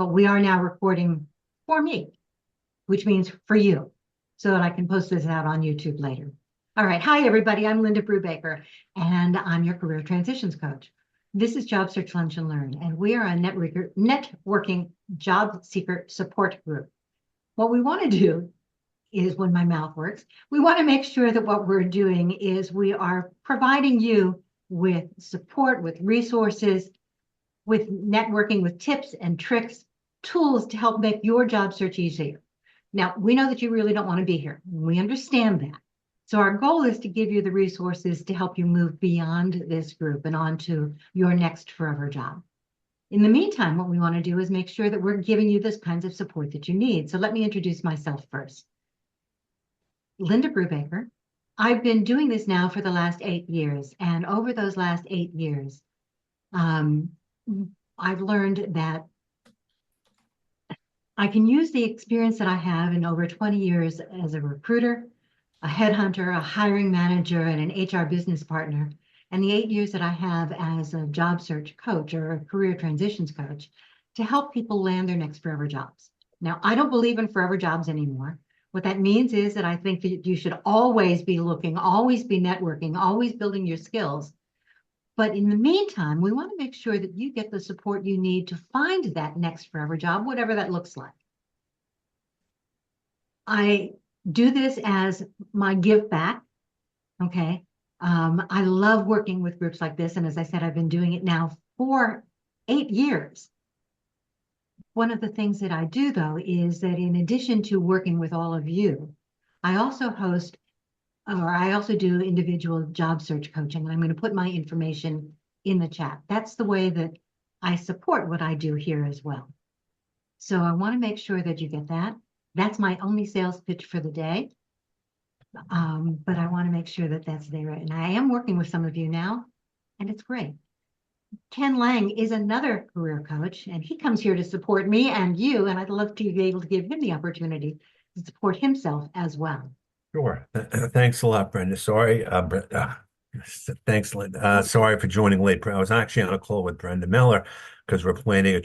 but we are now recording for me, which means for you, so that I can post this out on YouTube later. All right. Hi, everybody. I'm Linda Brubaker, and I'm your career transitions coach. This is Job Search Lunch and Learn, and we are a networking job seeker support group. What we want to do is, when my mouth works, we want to make sure that what we're doing is we are providing you with support, with resources, with networking, with tips and tricks, tools to help make your job search easier. Now, we know that you really don't want to be here. We understand that. So our goal is to give you the resources to help you move beyond this group and onto your next forever job. In the meantime, what we want to do is make sure that we're giving you this kinds of support that you need. So let me introduce myself first. Linda Brubaker. I've been doing this now for the last 8 years. And over those last 8 years, I've learned that I can use the experience that I have in over 20 years as a recruiter, a headhunter, a hiring manager, and an HR business partner, and the 8 years that I have as a job search coach or a career transitions coach to help people land their next forever jobs. Now, I don't believe in forever jobs anymore. What that means is that I think that you should always be looking, always be networking, always building your skills. But in the meantime, we want to make sure that you get the support you need to find that next forever job, whatever that looks like. I do this as my give back, okay? I love working with groups like this. And as I said, I've been doing it now for 8 years. One of the things that I do, though, is that in addition to working with all of you, I also do individual job search coaching. And I'm going to put my information in the chat. That's the way that I support what I do here as well. So I want to make sure that you get that. That's my only sales pitch for the day. But I want to make sure that that's there. And I am working with some of you now, and it's great. Ken Lang is another career coach, and he comes here to support me and you, and I'd love to be able to give him the opportunity to support himself as well. Sure. Thanks a lot, Brenda. Sorry, thanks, Linda. Sorry for joining late. I was actually on a call with Brenda Miller because we're planning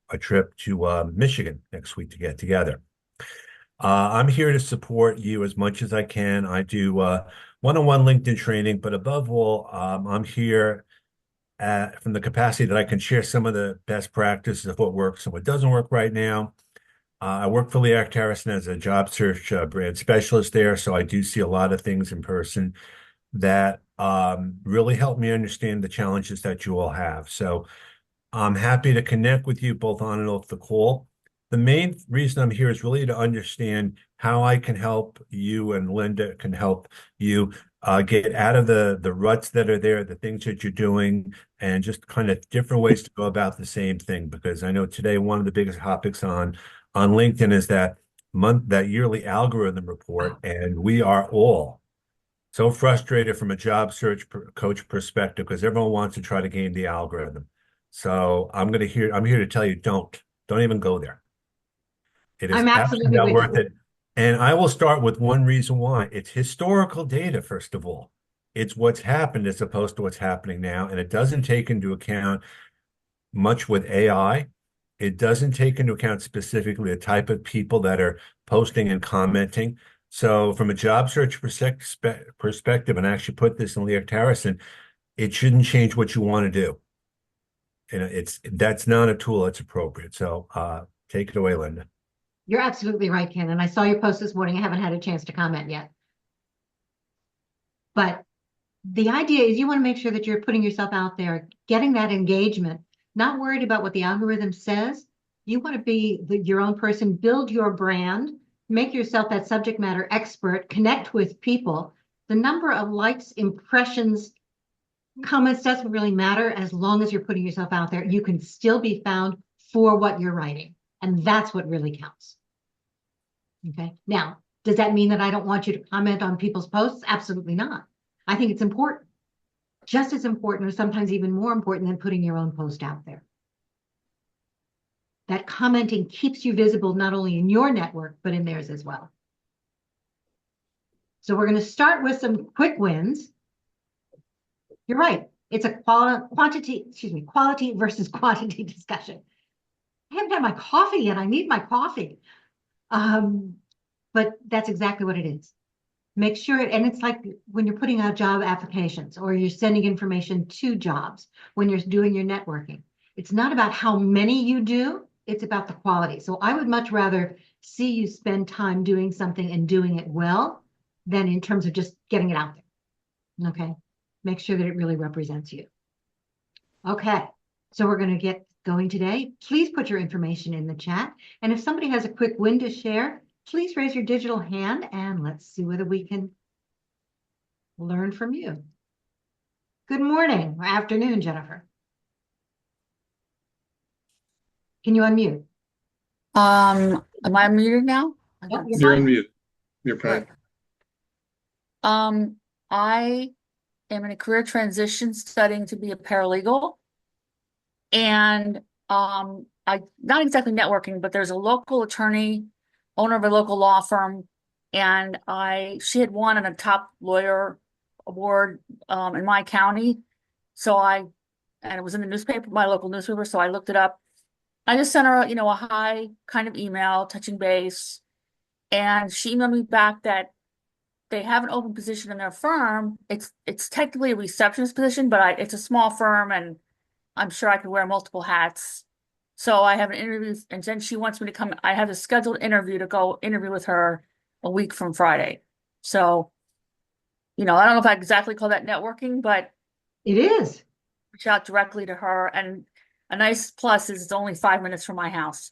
a trip to Michigan next week to get together. I'm here to support you as much as I can. I do one-on-one LinkedIn training, but above all, I'm here from the capacity that I can share some of the best practices of what works and what doesn't work right now. I work for Lee Harrison as a job search brand specialist there, so I do see a lot of things in person that really help me understand the challenges that you all have. So I'm happy to connect with you both on and off the call. The main reason I'm here is really to understand how I can help you and Linda can help you get out of the ruts that are there, the things that you're doing, and just kind of different ways to go about the same thing. Because I know today one of the biggest topics on LinkedIn is that yearly algorithm report, and we are all so frustrated from a job search coach perspective because everyone wants to try to game the algorithm. So I'm here to tell you, don't even go there. It is I'm absolutely absolutely not with worth you. it. And I will start with one reason why. It's historical data, first of all. It's what's happened as opposed to what's happening now. And it doesn't take into account much with AI. It doesn't take into account specifically the type of people that are posting and commenting. So from a job search perspective, and I actually put this in Leah Harrison, it shouldn't change what you want to do. And that's not a tool that's appropriate. So take it away, Linda. You're absolutely right, Ken. And I saw your post this morning. I haven't had a chance to comment yet. But the idea is you want to make sure that you're putting yourself out there, getting that engagement, not worried about what the algorithm says. You want to be your own person, build your brand, make yourself that subject matter expert, connect with people. The number of likes, impressions, comments doesn't really matter as long as you're putting yourself out there. You can still be found for what you're writing. And that's what really counts. Okay. Now, does that mean that I don't want you to comment on people's posts? Absolutely not. I think it's important, just as important, or sometimes even more important than putting your own post out there. That commenting keeps you visible not only in your network, but in theirs as well. So we're going to start with some quick wins. You're right. It's a quality versus quantity discussion. I haven't had my coffee yet. I need my coffee. Um, but that's exactly what it is. Make sure, and it's like when you're putting out job applications or you're sending information to jobs, when you're doing your networking. It's not about how many you do, it's about the quality. So I would much rather see you spend time doing something and doing it well than in terms of just getting it out there. Okay. Make sure that it really represents you. Okay. So we're going to get going today. Please put your information in the chat. And if somebody has a quick win to share, please raise your digital hand and let's see whether we can learn from you. Good morning or afternoon, Jennifer. Can you unmute? Am I muted now? Oh, you're You're fine. on mute. You're fine. Good. I am in a career transition studying to be a paralegal. And I not exactly networking, but there's a local attorney, owner of a local law firm, and she had won a top lawyer award in my county. And it was in the newspaper, my local newspaper, so I looked it up. I just sent her, a hi kind of email, touching base, and she emailed me back that they have an open position in their firm. It's technically a receptionist position, but it's a small firm, and I'm sure I could wear multiple hats. So I have an interview, and then she wants me to come. I have a scheduled interview to go interview with her a week from Friday. So, I don't know if I exactly call that networking, but It is. reach out directly to her. And a nice plus is it's only 5 minutes from my house.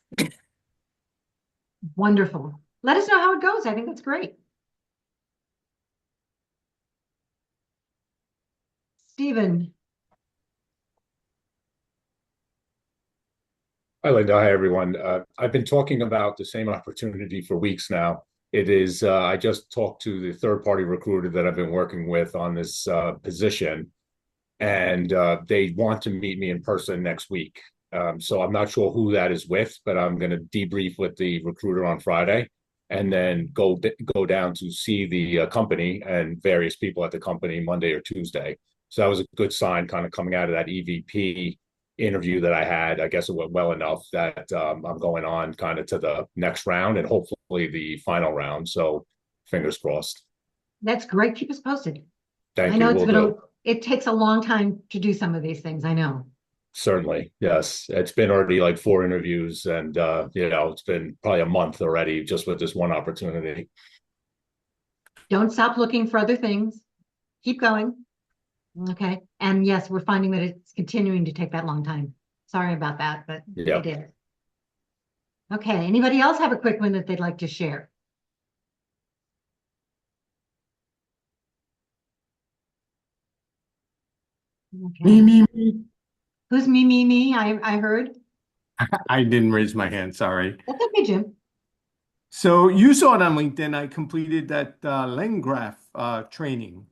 Wonderful. Let us know how it goes. I think that's great. Stephen. Hi, Linda. Hi, everyone. I've been talking about the same opportunity for weeks now. It is, I just talked to the third-party recruiter that I've been working with on this position, and they want to meet me in person next week. So I'm not sure who that is with, but I'm going to debrief with the recruiter on Friday and then go down to see the company and various people at the company Monday or Tuesday. So that was a good sign kind of coming out of that EVP interview that I had. I guess it went well enough that I'm going on kind of to the next round and hopefully the final round. So fingers crossed. That's great. Keep us posted. Thank I know you. it takes a long time to do some of these things. I know. Certainly. Yes. It's been already like 4 interviews and it's been probably a month already just with this one opportunity. Don't stop looking for other things. Keep going. Okay. And yes, we're finding that it's continuing to take that long time. Sorry about that, but Yep. it is. Okay. Anybody else have a quick one that they'd like to share? Okay. Me. Who's me? I heard. I didn't raise my hand, sorry. That's okay, Jim. So you saw it on LinkedIn. I completed that LangGraph training.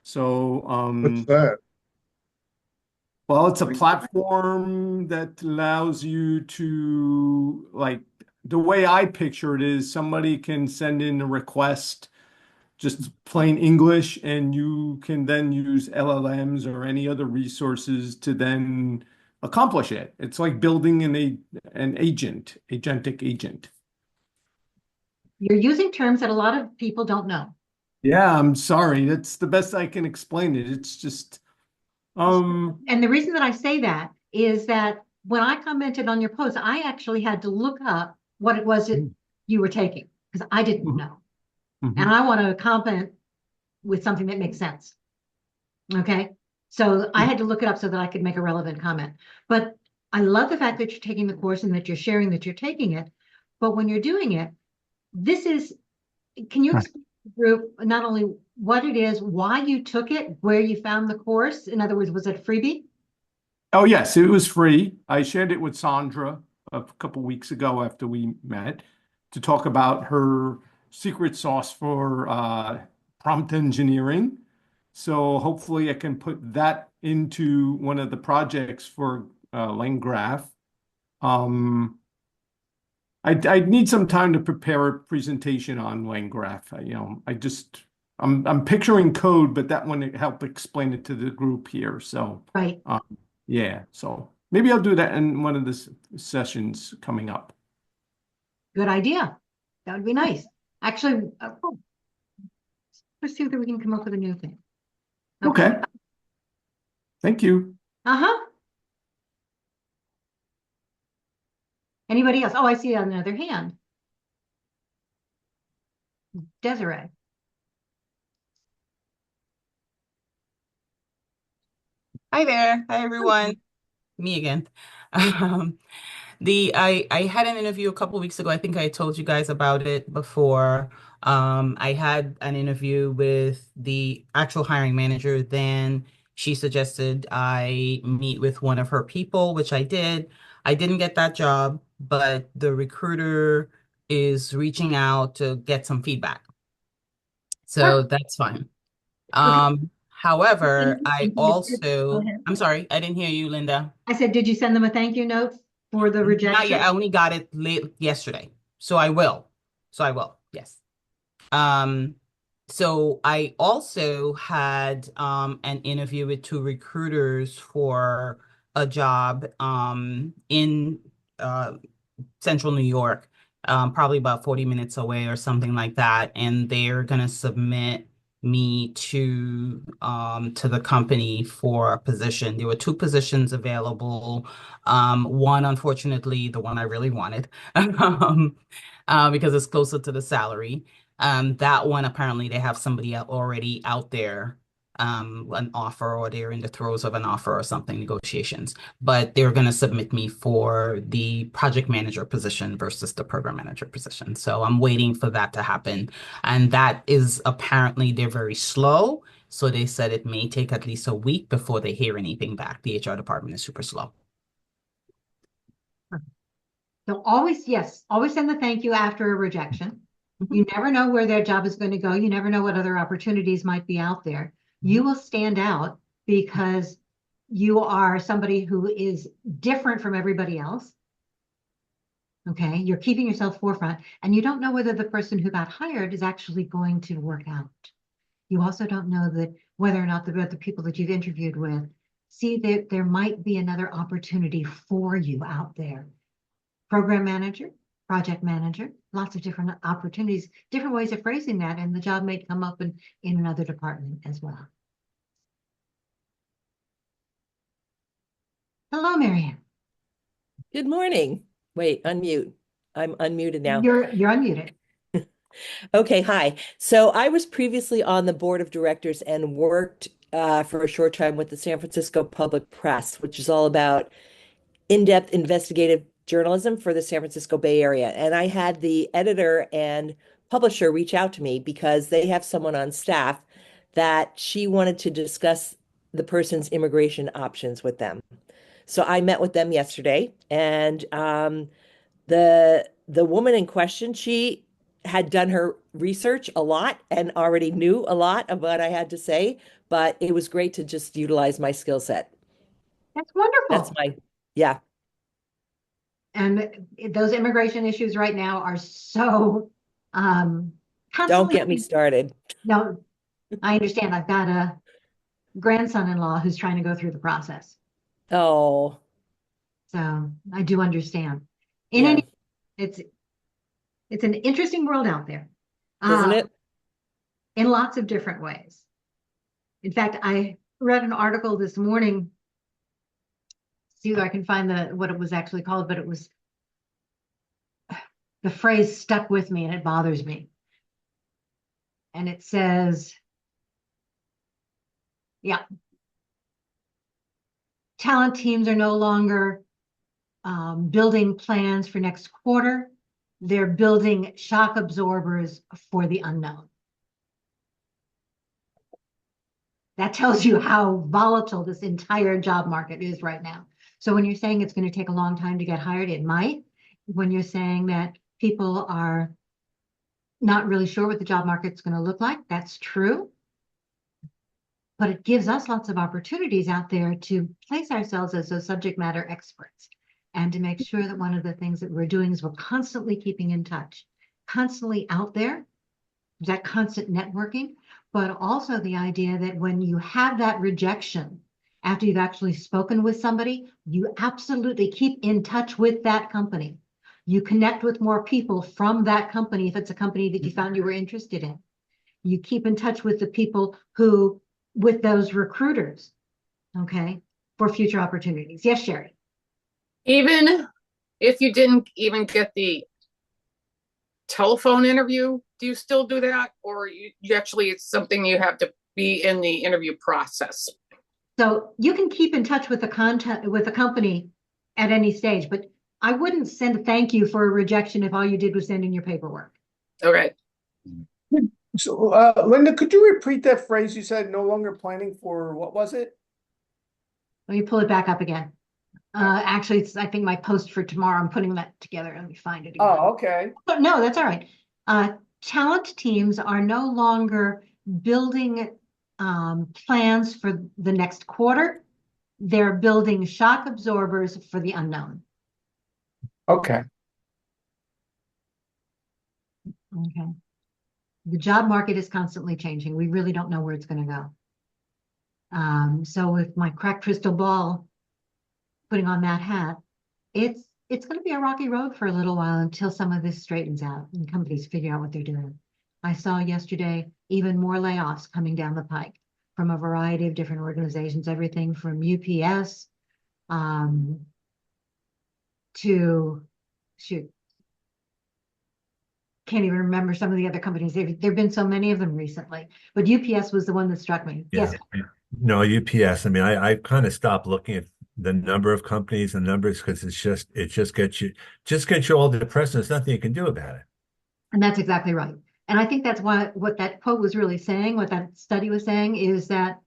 So, What's that? well, it's a platform that allows you to, like, the way I picture it is somebody can send in a request, just plain English, and you can then use LLMs or any other resources to then accomplish it. It's like building an agentic agent. You're using terms that a lot of people don't know. Yeah, I'm sorry. That's the best I can explain it. It's just, And the reason that I say that is that when I commented on your post, I actually had to look up what it was that you were taking because I didn't know. And I want to comment with something that makes sense. Okay. So I had to look it up so that I could make a relevant comment. But I love the fact that you're taking the course and that you're sharing that you're taking it. But when you're doing it, can you explain to the group not only what it is, why you took it, where you found the course? In other words, was it a freebie? Oh, yes, it was free. I shared it with Sandra a couple weeks ago after we met to talk about her secret sauce for prompt engineering. So hopefully I can put that into one of the projects for LangGraph. I need some time to prepare a presentation on LangGraph. I'm picturing code, but that one help explain it to the group here. So Right. yeah. So Maybe I'll do that in one of the sessions coming up. Good idea. That would be nice. Actually, let's see if we can come up with a new thing. Okay. Thank you. Uh-huh. Anybody else? Oh, I see another hand. Desiree. Hi there. Hi everyone. Me again. Um, I had an interview a couple weeks ago. I think I told you guys about it before. I had an interview with the actual hiring manager. Then she suggested I meet with one of her people, which I did. I didn't get that job, but the recruiter is reaching out to get some feedback. So that's fine. Okay. However, I Go also, ahead. I'm sorry, I didn't hear you, Linda. I said, did you send them a thank you note for the Not yet. rejection? I only got it late yesterday. So I will. Yes. Um, so I also had an interview with two recruiters for a job in central New York, probably about 40 minutes away or something like that. And they're gonna submit me to the company for a position. There were two positions available. One, unfortunately, the one I really wanted, because it's closer to the salary. That one apparently they have somebody already out there, an offer, or they're in the throes of an offer or something, negotiations, but they're going to submit me for the project manager position versus the program manager position. So I'm waiting for that to happen. And that is apparently they're very slow. So they said it may take at least a week before they hear anything back. The HR department is super slow. So always, yes, always send the thank you after a rejection. Mhm. You never know where their job is going to go. You never know what other opportunities might be out there. You will stand out because you are somebody who is different from everybody else. Okay, you're keeping yourself forefront, and you don't know whether the person who got hired is actually going to work out. You also don't know that whether or not the people that you've interviewed with see that there might be another opportunity for you out there. Program manager, project manager, lots of different opportunities, different ways of phrasing that, and the job may come up in another department as well. Hello, Marianne. Good morning. Wait, unmute. I'm unmuted now. You're unmuted. Okay, hi. So I was previously on the board of directors and worked for a short time with the San Francisco Public Press, which is all about in-depth investigative journalism for the San Francisco Bay Area. And I had the editor and publisher reach out to me because they have someone on staff that she wanted to discuss the person's immigration options with them. So I met with them yesterday, and the woman in question, she had done her research a lot and already knew a lot of what I had to say, but it was great to just utilize my skill set. That's That's wonderful. yeah. And those immigration issues right now are so Don't constantly. get me started. No, I understand. I've got a grandson-in-law who's trying to go through the process. Oh, So I do understand. In yeah. any, it's an interesting world out there, Isn't it? in lots of different ways. In fact, I read an article this morning. See if I can find what it was actually called, but it was the phrase stuck with me and it bothers me. And it says, yeah, talent teams are no longer building plans for next quarter. They're building shock absorbers for the unknown. That tells you how volatile this entire job market is right now. So when you're saying it's going to take a long time to get hired, it might. When you're saying that people are not really sure what the job market's going to look like, that's true. But it gives us lots of opportunities out there to place ourselves as those subject matter experts and to make sure that one of the things that we're doing is we're constantly keeping in touch, constantly out there, that constant networking, but also the idea that when you have that rejection, after you've actually spoken with somebody, you absolutely keep in touch with that company. You connect with more people from that company if it's a company that you found you were interested in. You keep in touch with the people who, with those recruiters, okay, for future opportunities. Yes, Sherry. Even if you didn't even get the telephone interview, do you still do that? Or you actually, it's something you have to be in the interview process? So you can keep in touch with the company at any stage, but I wouldn't send a thank you for a rejection if all you did was send in your paperwork. Okay. So, Linda, could you repeat that phrase you said, no longer planning for, what was it? Let me pull it back up again. Actually, it's, I think, my post for tomorrow. I'm putting that together. Let me find it again. Oh, okay. But no, that's all right. Talent teams are no longer building plans for the next quarter. They're building shock absorbers for the unknown. Okay. Okay. The job market is constantly changing. We really don't know where it's going to go. So with my cracked crystal ball, putting on that hat, it's going to be a rocky road for a little while until some of this straightens out and companies figure out what they're doing. I saw yesterday even more layoffs coming down the pike from a variety of different organizations, everything from UPS to, shoot, can't even remember some of the other companies. There've been so many of them recently, but UPS was the one that struck me. Yeah. Yes. No, UPS. I mean, I kind of stopped looking at the number of companies and numbers because it just gets you all depressed and there's nothing you can do about it. And that's exactly right. And I think that's what that quote was really saying, what that study was saying is that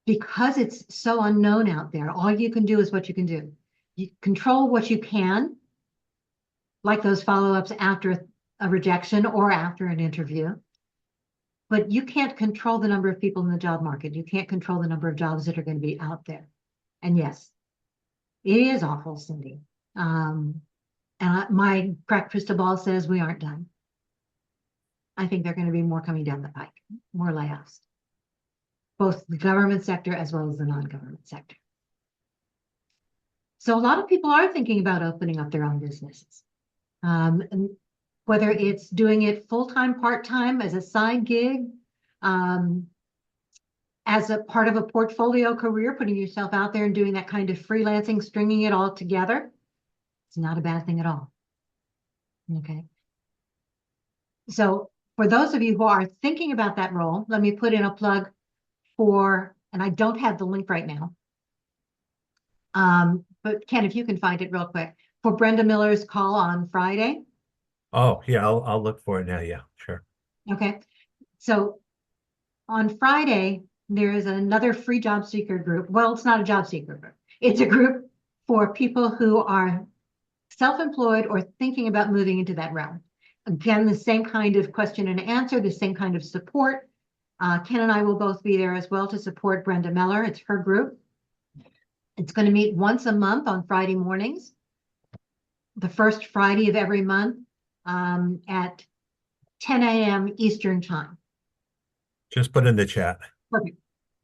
because it's so unknown out there, all you can do is what you can do. You control what you can, like those follow-ups after a rejection or after an interview. But you can't control the number of people in the job market. You can't control the number of jobs that are going to be out there. And yes, it is awful, Cindy. And my cracked crystal ball says we aren't done. I think there are going to be more coming down the pike, more layoffs, both the government sector as well as the non-government sector. So a lot of people are thinking about opening up their own businesses. And whether it's doing it full-time, part-time, as a side gig, as a part of a portfolio career, putting yourself out there and doing that kind of freelancing, stringing it all together, it's not a bad thing at all. Okay. So for those of you who are thinking about that role, let me put in a plug for, and I don't have the link right now, but Ken, if you can find it real quick, for Brenda Miller's call on Friday. Oh, yeah, I'll look for it now. Yeah, sure. Okay. So on Friday, there is another free job seeker group. Well, it's not a job seeker group. It's a group for people who are self-employed or thinking about moving into that realm. Again, the same kind of question and answer, the same kind of support. Ken and I will both be there as well to support Brenda Miller. It's her group. It's going to meet once a month on Friday mornings, the first Friday of every month at 10 a.m. Eastern time. Just put in the chat. Perfect.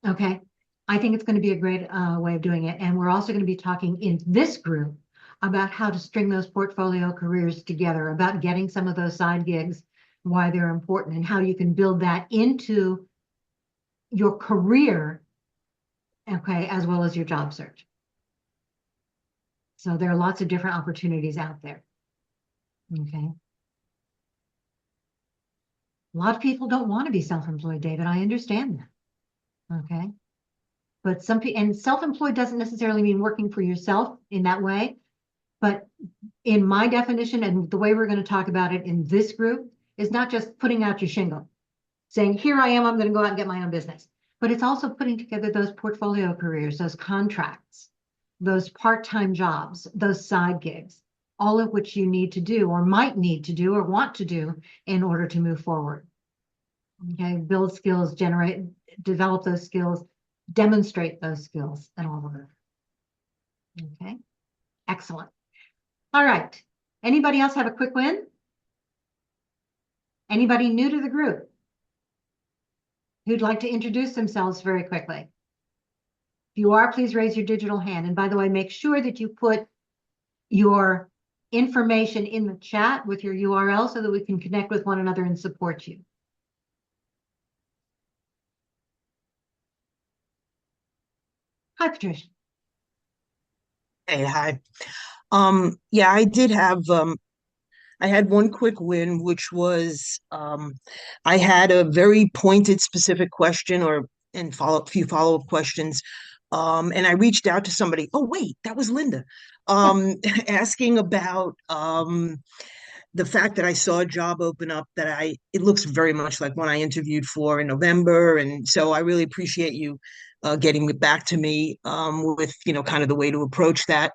Okay. I think it's going to be a great way of doing it. And we're also going to be talking in this group about how to string those portfolio careers together, about getting some of those side gigs, why they're important, and how you can build that into your career, okay, as well as your job search. So there are lots of different opportunities out there. Okay. A lot of people don't want to be self-employed, David. I understand that. Okay. But some people, and self-employed doesn't necessarily mean working for yourself in that way. But in my definition, and the way we're going to talk about it in this group, is not just putting out your shingle, saying, here I am, I'm going to go out and get my own business. But it's also putting together those portfolio careers, those contracts, those part-time jobs, those side gigs, all of which you need to do or might need to do or want to do in order to move forward. Okay, build skills, develop those skills, demonstrate those skills, and all of it. Okay, excellent. All right. Anybody else have a quick win? Anybody new to the group who'd like to introduce themselves very quickly? If you are, please raise your digital hand. And by the way, make sure that you put your information in the chat with your URL so that we can connect with one another and support you. Hi, Patricia. Hey, hi. Yeah, I had one quick win, which was I had a very pointed, specific question and few follow-up questions. And I reached out to somebody. Oh, wait, that was Linda. Asking about the fact that I saw a job open up it looks very much like one I interviewed for in November. And so I really appreciate you getting back to me with, kind of the way to approach that.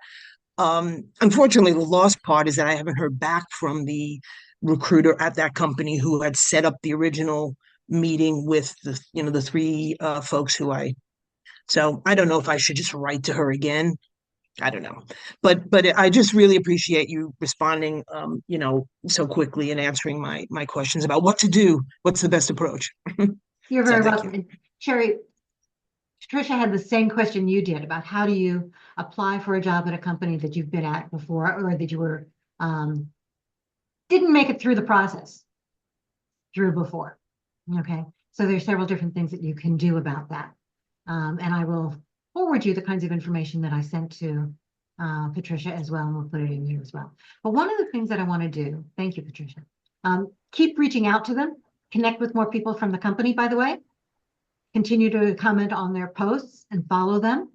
Unfortunately, the lost part is that I haven't heard back from the recruiter at that company who had set up the original meeting with the three folks so I don't know if I should just write to her again. I don't know. But I just really appreciate you responding, so quickly and answering my questions about what to do. What's the best approach? You're So very thank welcome. you. And Sherry, Patricia had the same question you did about how do you apply for a job at a company that you've been at before or that you were didn't make it through the process through before. Okay, so there's several different things that you can do about that. And I will forward you the kinds of information that I sent to Patricia as well, and we'll put it in here as well. But one of the things that I want to do, thank you, Patricia, keep reaching out to them, connect with more people from the company, by the way. Continue to comment on their posts and follow them.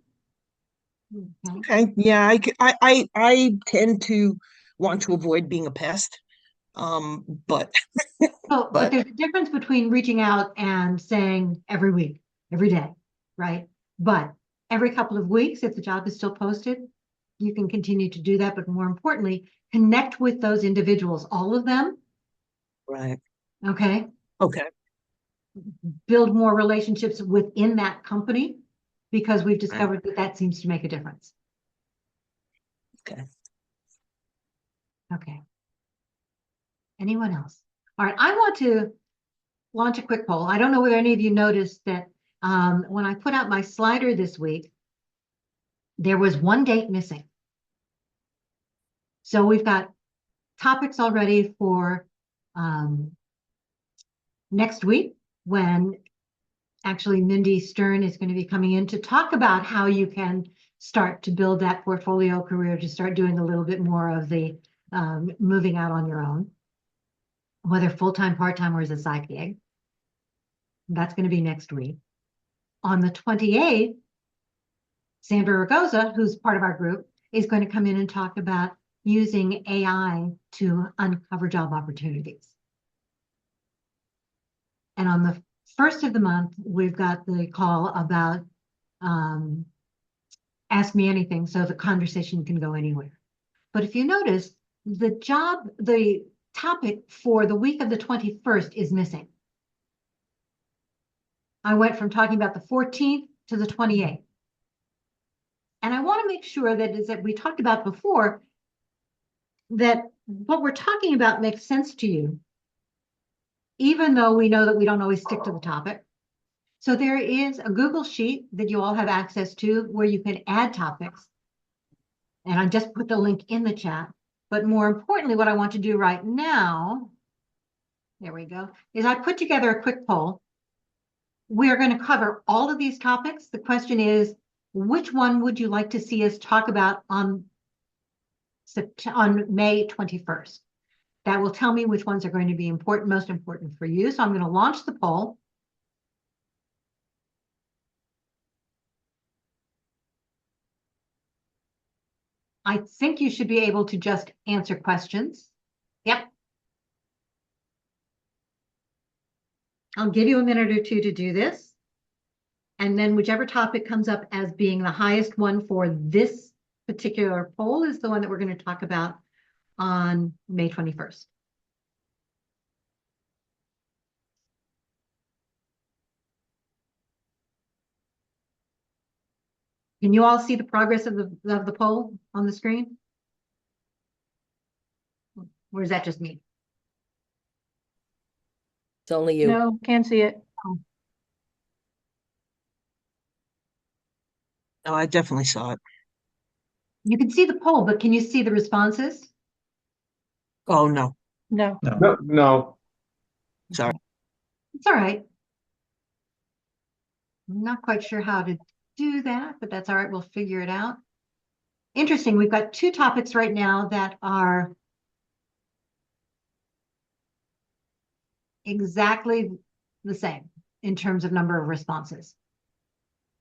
Okay. Yeah, I tend to want to avoid being a pest. But But there's a difference between reaching out and saying every week, every day, right? But every couple of weeks, if the job is still posted, you can continue to do that. But more importantly, connect with those individuals, all of them. Right. Okay. Okay. Build more relationships within that company because we've discovered that seems to make a difference. Okay. Okay. Anyone else? All right. I want to launch a quick poll. I don't know whether any of you noticed that when I put out my slider this week, there was one date missing. So we've got topics already for next week when actually Mindy Stern is going to be coming in to talk about how you can start to build that portfolio career, to start doing a little bit more of the moving out on your own, whether full-time, part-time, or as a side gig. That's going to be next week. On the 28th, Sandra Ragosa, who's part of our group, is going to come in and talk about using AI to uncover job opportunities. And on the first of the month, we've got the call about Ask Me Anything, so the conversation can go anywhere. But if you notice, the topic for the week of the 21st is missing. I went from talking about the 14th to the 28th. And I want to make sure that, as we talked about before, that what we're talking about makes sense to you, even though we know that we don't always stick to the topic. So there is a Google Sheet that you all have access to where you can add topics. And I just put the link in the chat. But more importantly, what I want to do right now, there we go, is I put together a quick poll. We're going to cover all of these topics. The question is, which one would you like to see us talk about on May 21st? That will tell me which ones are going to be most important for you. So I'm going to launch the poll. I think you should be able to just answer questions. Yep. I'll give you a minute or two to do this. And then whichever topic comes up as being the highest one for this particular poll is the one that we're going to talk about on May 21st. Can you all see the progress of the poll on the screen? Or is that just me? It's only you. No, can't see it. No, I definitely saw it. You can see the poll, but can you see the responses? Oh, no, No. No, no. sorry. It's all right. I'm not quite sure how to do that, but that's all right. We'll figure it out. Interesting. We've got two topics right now that are exactly the same in terms of number of responses.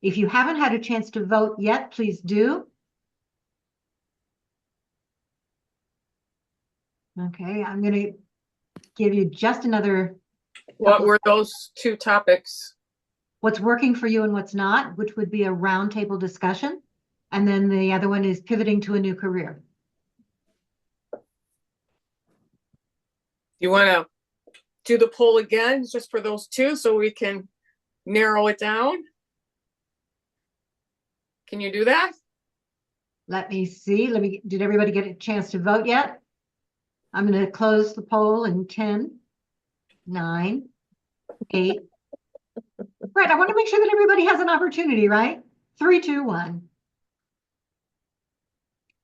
If you haven't had a chance to vote yet, please do. Okay, I'm going to give you just another What were those two topics? what's working for you and what's not, which would be a roundtable discussion. And then the other one is pivoting to a new career. You want to do the poll again just for those two so we can narrow it down? Can you do that? Let me see. Did everybody get a chance to vote yet? I'm going to close the poll in 10, 9, 8. Right, I want to make sure that everybody has an opportunity, right? 3, 2, 1.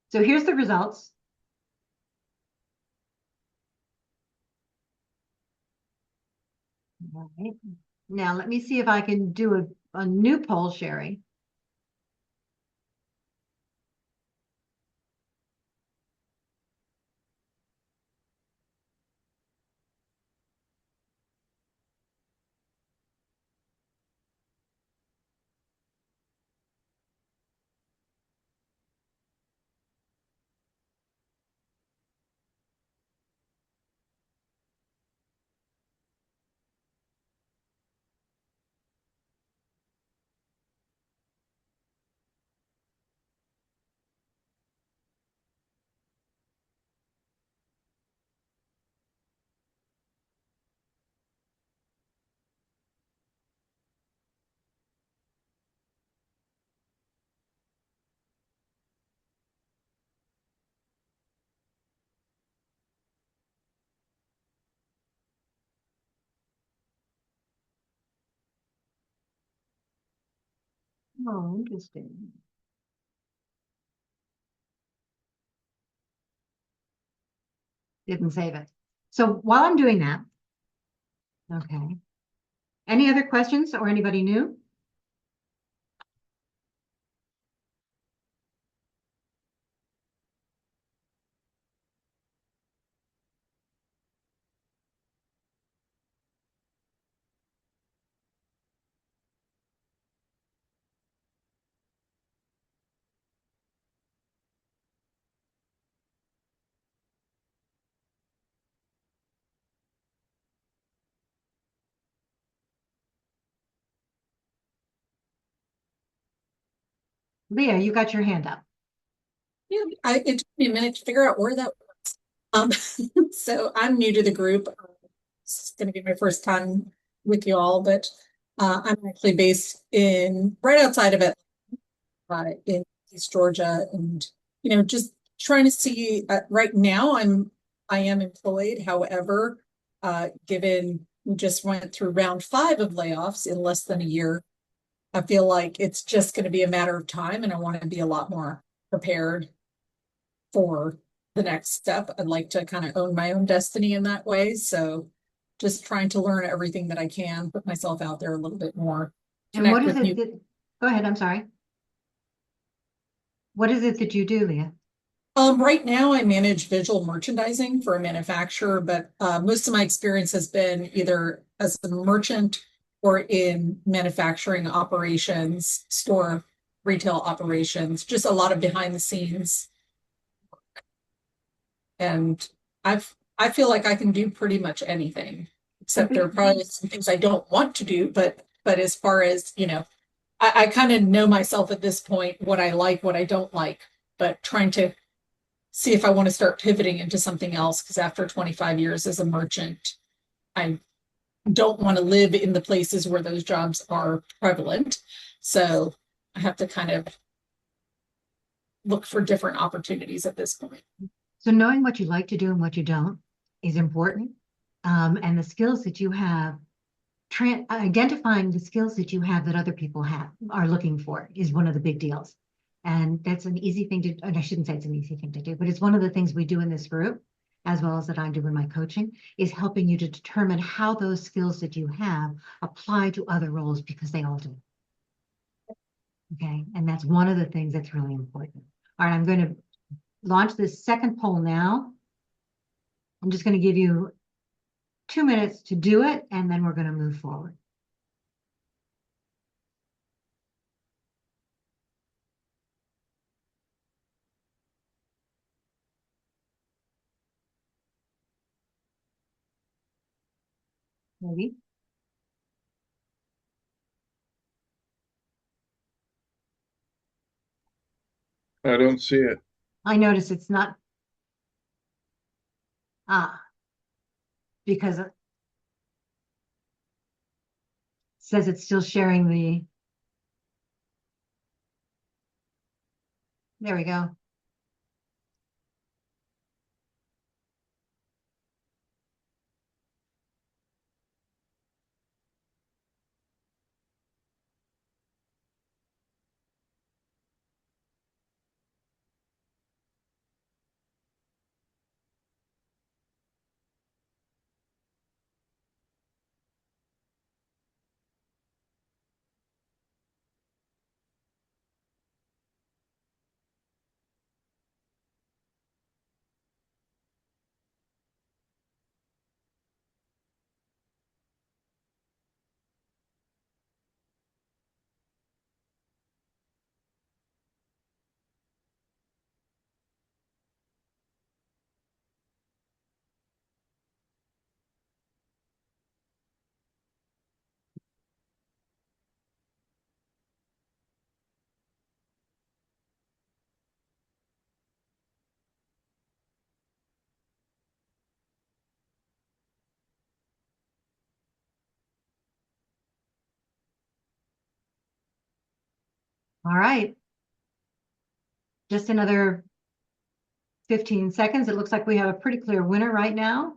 So here's the results. All right. Now let me see if I can do a new poll, Sherry. Oh, interesting. Didn't save it. So while I'm doing that, okay. Any other questions or anybody new? Leah, you got your hand up. Yeah, it took me a minute to figure out where that was. So I'm new to the group. This is going to be my first time with you all, but I'm actually based in right outside of it, in East Georgia, and just trying to see. Right now, I am employed. However, given we just went through round 5 of layoffs in less than a year, I feel like it's just going to be a matter of time, and I want to be a lot more prepared for the next step. I'd like to kind of own my own destiny in that way. So just trying to learn everything that I can, put myself out there a little bit more. And what is it that, go ahead, I'm sorry. What is it that you do, Leah? Right now I manage visual merchandising for a manufacturer, but most of my experience has been either as a merchant or in manufacturing operations, store retail operations, just a lot of behind the scenes. And I feel like I can do pretty much anything, except there are probably some things I don't want to do, but as far as, I kind of know myself at this point, what I like, what I don't like, but trying to see if I want to start pivoting into something else, because after 25 years as a merchant, I don't want to live in the places where those jobs are prevalent. So I have to kind of look for different opportunities at this point. So knowing what you like to do and what you don't is important. And the skills that you have identifying the skills that you have that other people are looking for is one of the big deals. And that's an easy thing to, and I shouldn't say it's an easy thing to do, but it's one of the things we do in this group, as well as that I do in my coaching, is helping you to determine how those skills that you have apply to other roles, because they all do. Okay, and that's one of the things that's really important. All right, I'm going to launch this second poll now. I'm just going to give you 2 minutes to do it, and then we're going to move forward. Ready? I don't see it. I notice it's not. Because it says it's still sharing the. There we go. All right. Just another 15 seconds. It looks like we have a pretty clear winner right now.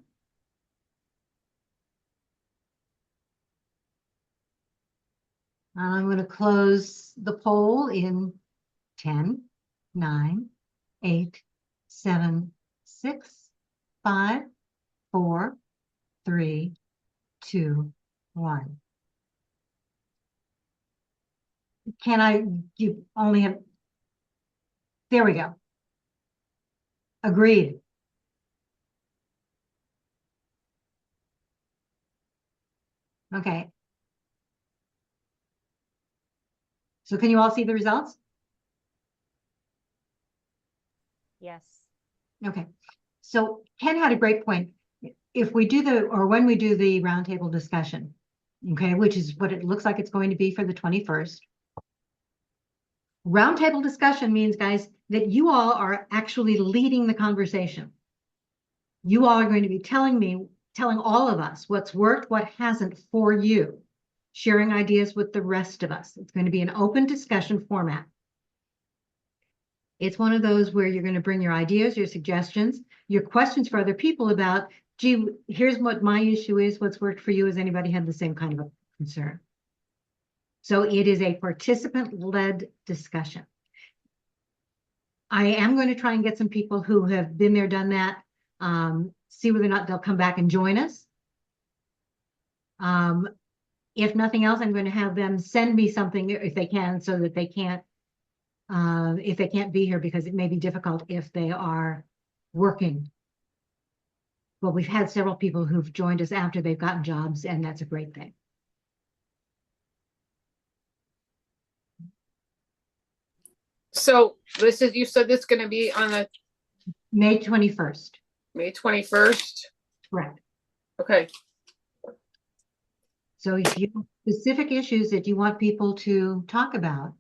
I'm going to close the poll in 10, 9, 8, 7, 6, 5, 4, 3, 2, 1. You only have, there we go. Agreed. Okay. So can you all see the results? Yes. Okay. So Ken had a great point. If we do when we do the roundtable discussion, okay, which is what it looks like it's going to be for the 21st. Roundtable discussion means, guys, that you all are actually leading the conversation. You all are going to be telling all of us what's worked, what hasn't for you, sharing ideas with the rest of us. It's going to be an open discussion format. It's one of those where you're going to bring your ideas, your suggestions, your questions for other people about, gee, here's what my issue is, what's worked for you. Has anybody had the same kind of a concern? So it is a participant-led discussion. I am going to try and get some people who have been there, done that, see whether or not they'll come back and join us. If nothing else, I'm going to have them send me something if they can, so that they can't, if they can't be here, because it may be difficult if they are working. But we've had several people who've joined us after they've gotten jobs, and that's a great thing. So this is, you said this is going to be on the May 21st. May 21st. Correct. Okay. So if you have specific issues that you want people to talk about,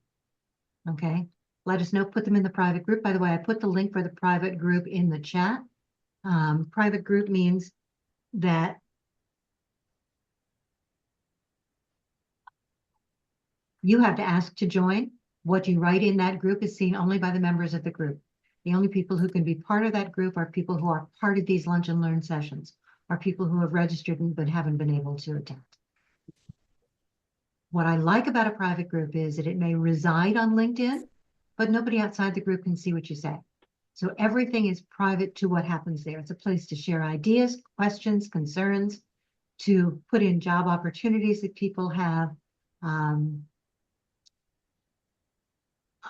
okay, let us know, put them in the private group. By the way, I put the link for the private group in the chat. Private group means that you have to ask to join. What you write in that group is seen only by the members of the group. The only people who can be part of that group are people who are part of these lunch and learn sessions, are people who have registered but haven't been able to attend. What I like about a private group is that it may reside on LinkedIn, but nobody outside the group can see what you say. So everything is private to what happens there. It's a place to share ideas, questions, concerns, to put in job opportunities that people have. I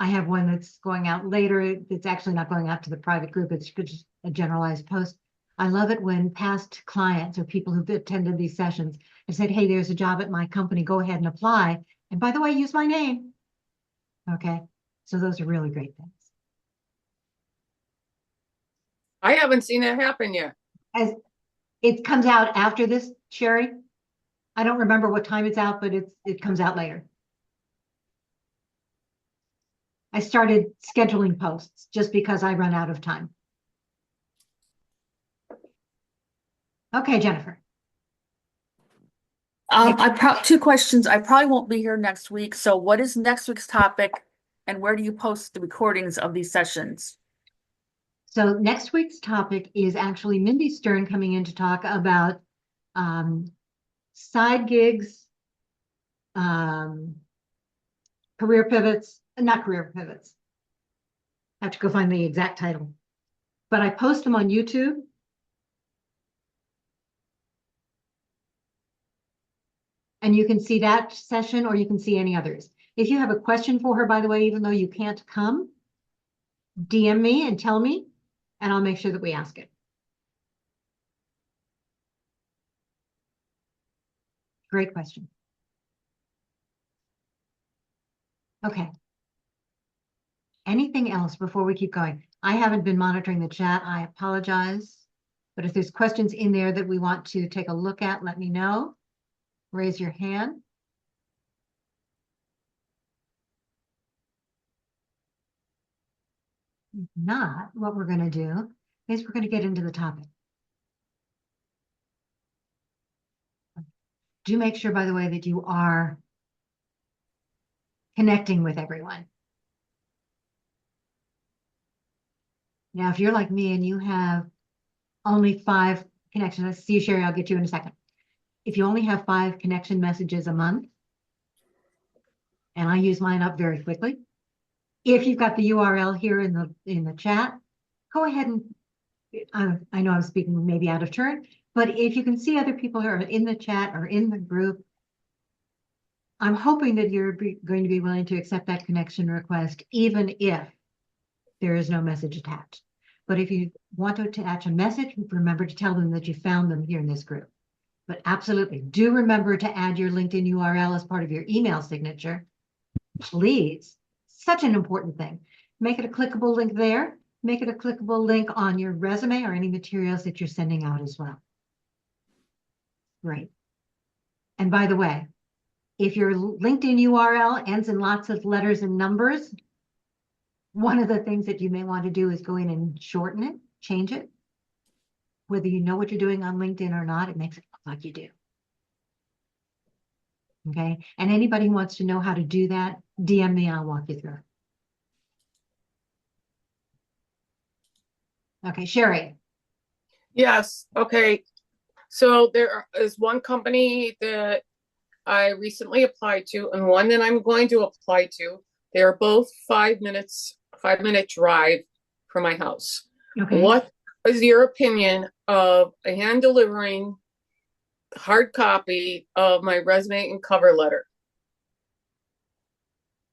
have one that's going out later. It's actually not going out to the private group. It's just a generalized post. I love it when past clients or people who've attended these sessions have said, hey, there's a job at my company. Go ahead and apply. And by the way, use my name. Okay. So those are really great things. I haven't seen that happen yet. As it comes out after this, Sherry. I don't remember what time it's out, but it comes out later. I started scheduling posts just because I run out of time. Okay, Jennifer. Two questions. I probably won't be here next week. So what is next week's topic and where do you post the recordings of these sessions? So next week's topic is actually Mindy Stern coming in to talk about side gigs, career pivots, not career pivots. I have to go find the exact title, but I post them on YouTube. And you can see that session or you can see any others. If you have a question for her, by the way, even though you can't come, DM me and tell me, and I'll make sure that we ask it. Great question. Okay. Anything else before we keep going? I haven't been monitoring the chat. I apologize. But if there's questions in there that we want to take a look at, let me know. Raise your hand. If not, what we're going to do is we're going to get into the topic. Do make sure, by the way, that you are connecting with everyone. Now, if you're like me and you have only 5 connections, I see you, Sherry, I'll get you in a second. If you only have 5 connection messages a month, and I use mine up very quickly, if you've got the URL here in the chat, go ahead and I know I'm speaking maybe out of turn, but if you can see other people who are in the chat or in the group, I'm hoping that you're going to be willing to accept that connection request, even if there is no message attached. But if you want to attach a message, remember to tell them that you found them here in this group. But absolutely, do remember to add your LinkedIn URL as part of your email signature. Please, such an important thing. Make it a clickable link there. Make it a clickable link on your resume or any materials that you're sending out as well. Great. And by the way, if your LinkedIn URL ends in lots of letters and numbers, one of the things that you may want to do is go in and shorten it, change it. Whether you know what you're doing on LinkedIn or not, it makes it look like you do. Okay. And anybody who wants to know how to do that, DM me, I'll walk you through. Okay, Sherry. Yes. Okay. So there is one company that I recently applied to and one that I'm going to apply to. They're both 5-minute drive from my house. Okay. What is your opinion of hand delivering hard copy of my resume and cover letter?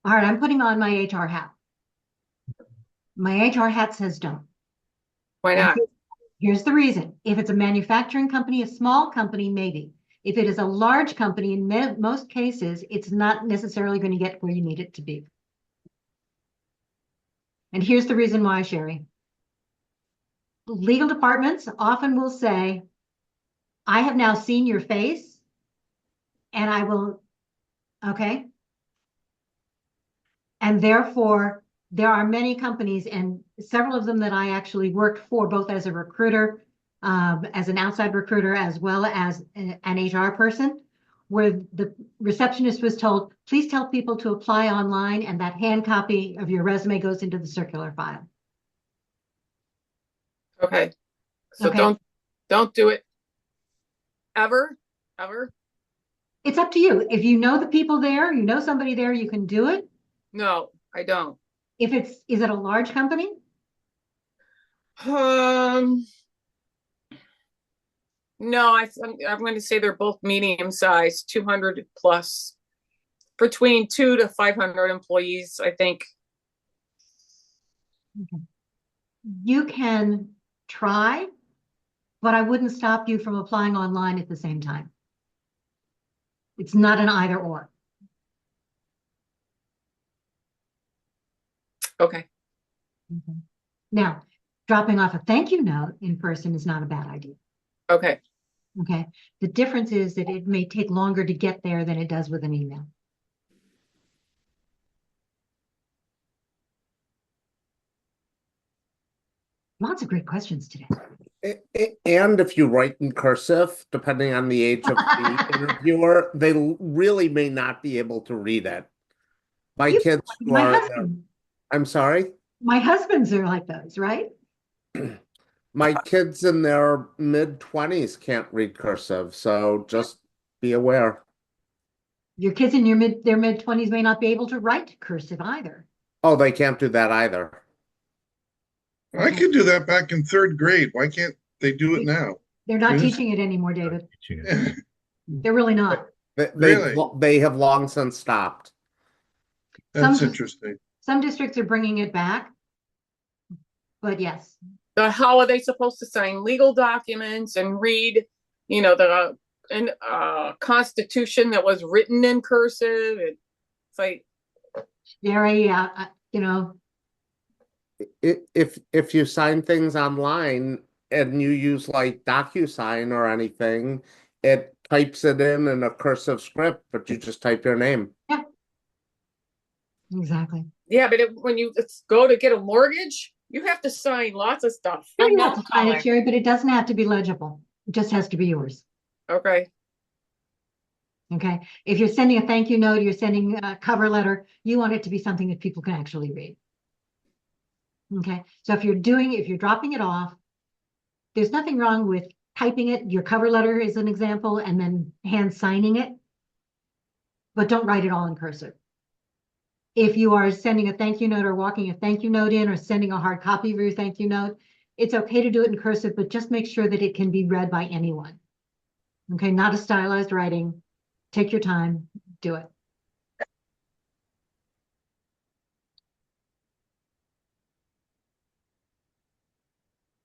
All right, I'm putting on my HR hat. My HR hat says don't. Why not? Here's the reason. If it's a manufacturing company, a small company, maybe. If it is a large company, in most cases, it's not necessarily going to get where you need it to be. And here's the reason why, Sherry. Legal departments often will say, I have now seen your face and I will, okay. And therefore, there are many companies and several of them that I actually worked for, both as a recruiter, as an outside recruiter, as well as an HR person, where the receptionist was told, please tell people to apply online and that hand copy of your resume goes into the circular file. Okay. So Okay. don't do it ever. It's up to you. If you know the people there, you know somebody there, you can do it. No, I don't. If is it a large company? No, I'm going to say they're both medium sized, 200 plus, between 2 to 500 employees, I think. Okay. You can try, but I wouldn't stop you from applying online at the same time. It's not an either or. Okay. Okay. Now, dropping off a thank you note in person is not a bad idea. Okay. Okay. The difference is that it may take longer to get there than it does with an email. Lots of great questions today. And if you write in cursive, depending on the age of the interviewer, they really may not be able to read it. My kids who My are, husband, I'm sorry? my husbands are like those, right? My kids in their mid-20s can't read cursive, so just be aware. Your kids in their mid-20s may not be able to write cursive either. Oh, they can't do that either. I could do that back in third grade. Why can't they do it now? They're not Yes. teaching it anymore, David. They're really not. Really? They have long since stopped. That's Some- interesting. Some districts are bringing it back, but yes. How are they supposed to sign legal documents and read, the constitution that was written in cursive? It's like, Very, If you sign things online and you use like DocuSign or anything, it types it in a cursive script, but you just type your name. Yeah, exactly. yeah, but when you go to get a mortgage, you have to sign lots of stuff. Sure, you have to sign it, Sherry, but it doesn't have to be legible. It just has to be yours. Okay. Okay. If you're sending a thank you note, you're sending a cover letter, you want it to be something that people can actually read. Okay. So if you're dropping it off, there's nothing wrong with typing it. Your cover letter is an example, and then hand signing it, but don't write it all in cursive. If you are sending a thank you note or walking a thank you note in or sending a hard copy of your thank you note, it's okay to do it in cursive, but just make sure that it can be read by anyone. Okay, not a stylized writing. Take your time, do it.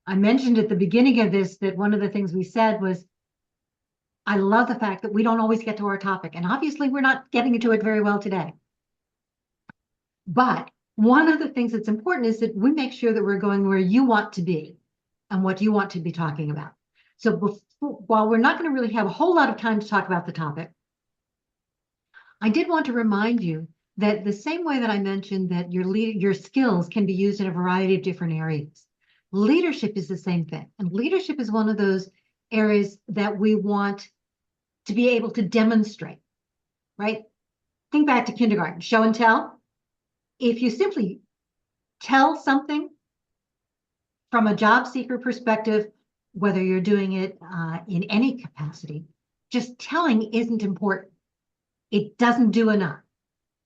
I mentioned at the beginning of this that one of the things we said was, I love the fact that we don't always get to our topic, and obviously we're not getting to it very well today. But one of the things that's important is that we make sure that we're going where you want to be and what you want to be talking about. So while we're not going to really have a whole lot of time to talk about the topic, I did want to remind you that the same way that I mentioned that your skills can be used in a variety of different areas, leadership is the same thing. And leadership is one of those areas that we want to be able to demonstrate, right? Think back to kindergarten, show and tell. If you simply tell something from a job seeker perspective, whether you're doing it in any capacity, just telling isn't important. It doesn't do enough.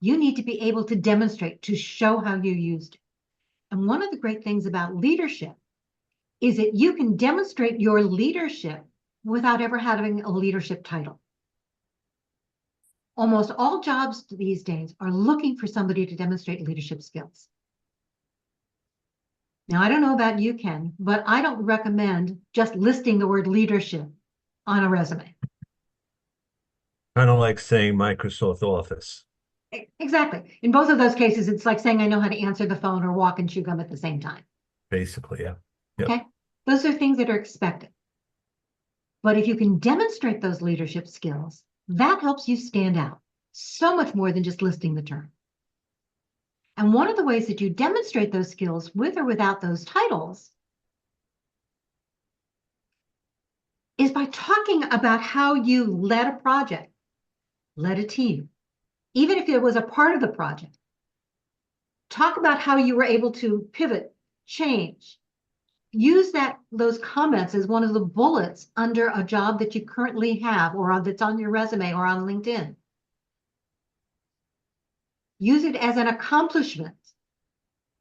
You need to be able to demonstrate, to show how you used it. And one of the great things about leadership is that you can demonstrate your leadership without ever having a leadership title. Almost all jobs these days are looking for somebody to demonstrate leadership skills. Now, I don't know about you, Ken, but I don't recommend just listing the word leadership on a resume. Kind of like saying Microsoft Office. Exactly. In both of those cases, it's like saying I know how to answer the phone or walk and chew gum at the same time. Basically, yeah. Yep. Okay. Those are things that are expected. But if you can demonstrate those leadership skills, that helps you stand out so much more than just listing the term. And one of the ways that you demonstrate those skills with or without those titles is by talking about how you led a project, led a team, even if it was a part of the project. Talk about how you were able to pivot, change, use those comments as one of the bullets under a job that you currently have or that's on your resume or on LinkedIn. Use it as an accomplishment.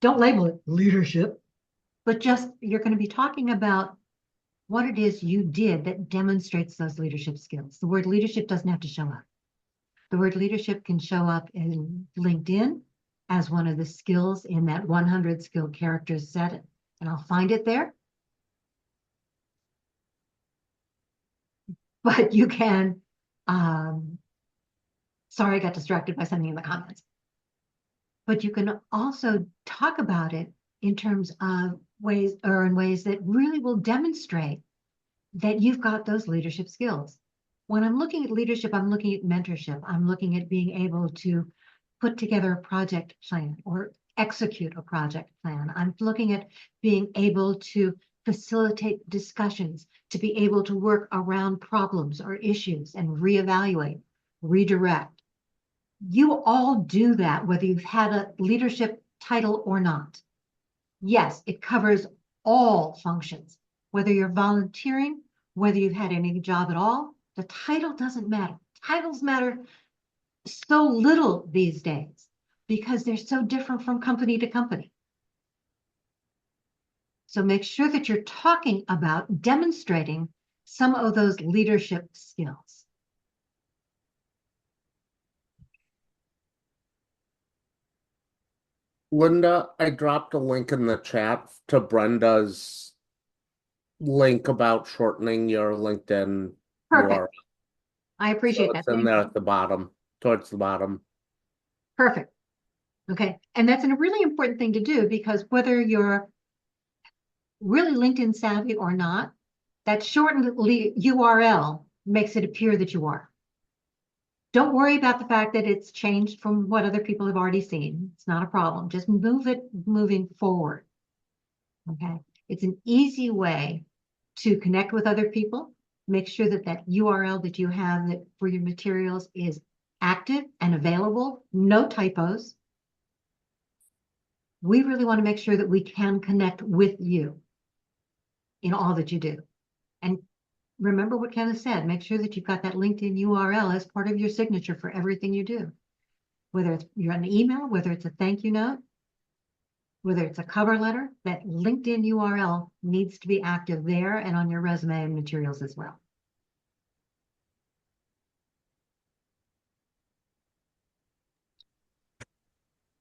Don't label it leadership, but just you're going to be talking about what it is you did that demonstrates those leadership skills. The word leadership doesn't have to show up. The word leadership can show up in LinkedIn as one of the skills in that 100 skilled characters set, and I'll find it there. But you can, sorry, I got distracted by something in the comments. But you can also talk about it in terms of ways that really will demonstrate that you've got those leadership skills. When I'm looking at leadership, I'm looking at mentorship. I'm looking at being able to put together a project plan or execute a project plan. I'm looking at being able to facilitate discussions, to be able to work around problems or issues and reevaluate, redirect. You all do that, whether you've had a leadership title or not. Yes, it covers all functions, whether you're volunteering, whether you've had any job at all. The title doesn't matter. Titles matter so little these days because they're so different from company to company. So make sure that you're talking about demonstrating some of those leadership skills. Linda, I dropped a link in the chat to Brenda's link about shortening your LinkedIn Perfect. URL. I appreciate So that. it's in Thank there you. at the bottom, towards the bottom. Perfect. Okay. And that's a really important thing to do because whether you're really LinkedIn savvy or not, that shortened URL makes it appear that you are. Don't worry about the fact that it's changed from what other people have already seen. It's not a problem. Just move it moving forward. Okay. It's an easy way to connect with other people. Make sure that that URL that you have that for your materials is active and available, no typos. We really want to make sure that we can connect with you in all that you do. And remember what Kenneth said, make sure that you've got that LinkedIn URL as part of your signature for everything you do. Whether it's you're on an email, whether it's a thank you note, whether it's a cover letter, that LinkedIn URL needs to be active there and on your resume and materials as well.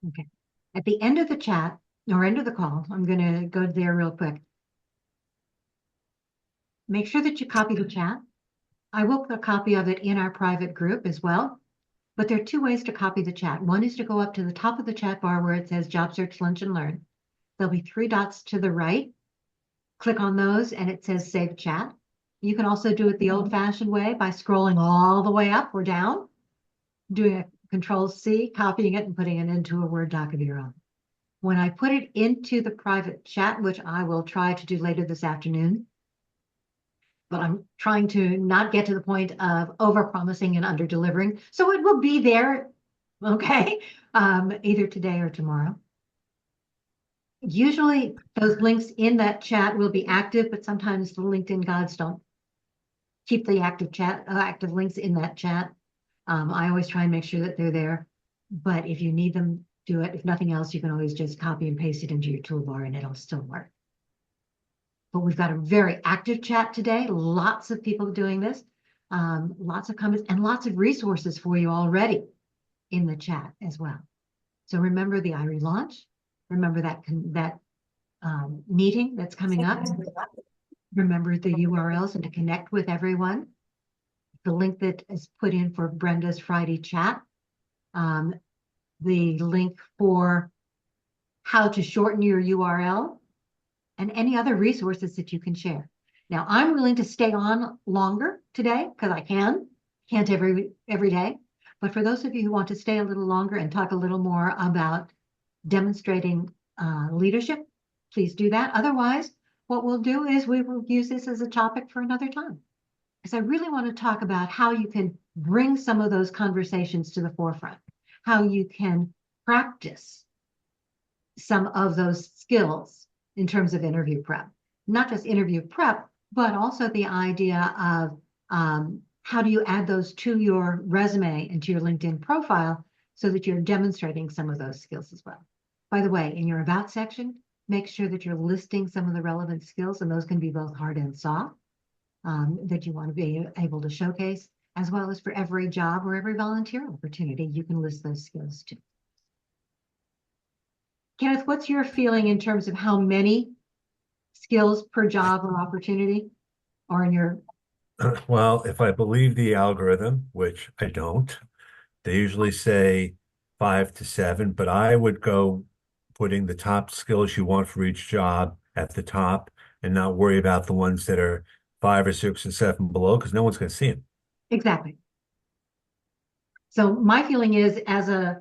Okay. At the end of the chat or end of the call, I'm going to go there real quick. Make sure that you copy the chat. I will put a copy of it in our private group as well. But there are two ways to copy the chat. One is to go up to the top of the chat bar where it says Job Search Lunch and Learn. There'll be 3 dots to the right. Click on those and it says Save Chat. You can also do it the old-fashioned way by scrolling all the way up or down, doing a Control-C, copying it and putting it into a Word doc of your own. When I put it into the private chat, which I will try to do later this afternoon, but I'm trying to not get to the point of over-promising and under-delivering. So it will be there, okay, either today or tomorrow. Usually those links in that chat will be active, but sometimes the LinkedIn gods don't keep the active links in that chat. I always try and make sure that they're there, but if you need them, do it. If nothing else, you can always just copy and paste it into your toolbar and it'll still work. But we've got a very active chat today. Lots of people doing this, lots of comments and lots of resources for you already in the chat as well. So remember the IRE launch. Remember that meeting that's coming up. Remember the URLs and to connect with everyone. The link that is put in for Brenda's Friday chat. The link for how to shorten your URL and any other resources that you can share. Now, I'm willing to stay on longer today because I can't every day. But for those of you who want to stay a little longer and talk a little more about demonstrating leadership, please do that. Otherwise, what we'll do is we will use this as a topic for another time. Because I really want to talk about how you can bring some of those conversations to the forefront, how you can practice some of those skills in terms of interview prep. not just interview prep, but also the idea of how do you add those to your resume and to your LinkedIn profile so that you're demonstrating some of those skills as well. By the way, in your about section, make sure that you're listing some of the relevant skills, and those can be both hard and soft, that you want to be able to showcase, as well as for every job or every volunteer opportunity, you can list those skills too. Kenneth, what's your feeling in terms of how many skills per job or opportunity, or in your? Well, if I believe the algorithm, which I don't, they usually say 5 to 7, but I would go putting the top skills you want for each job at the top and not worry about the ones that are 5 or 6 or 7 below, because no one's going to see them. Exactly. So my feeling is, as a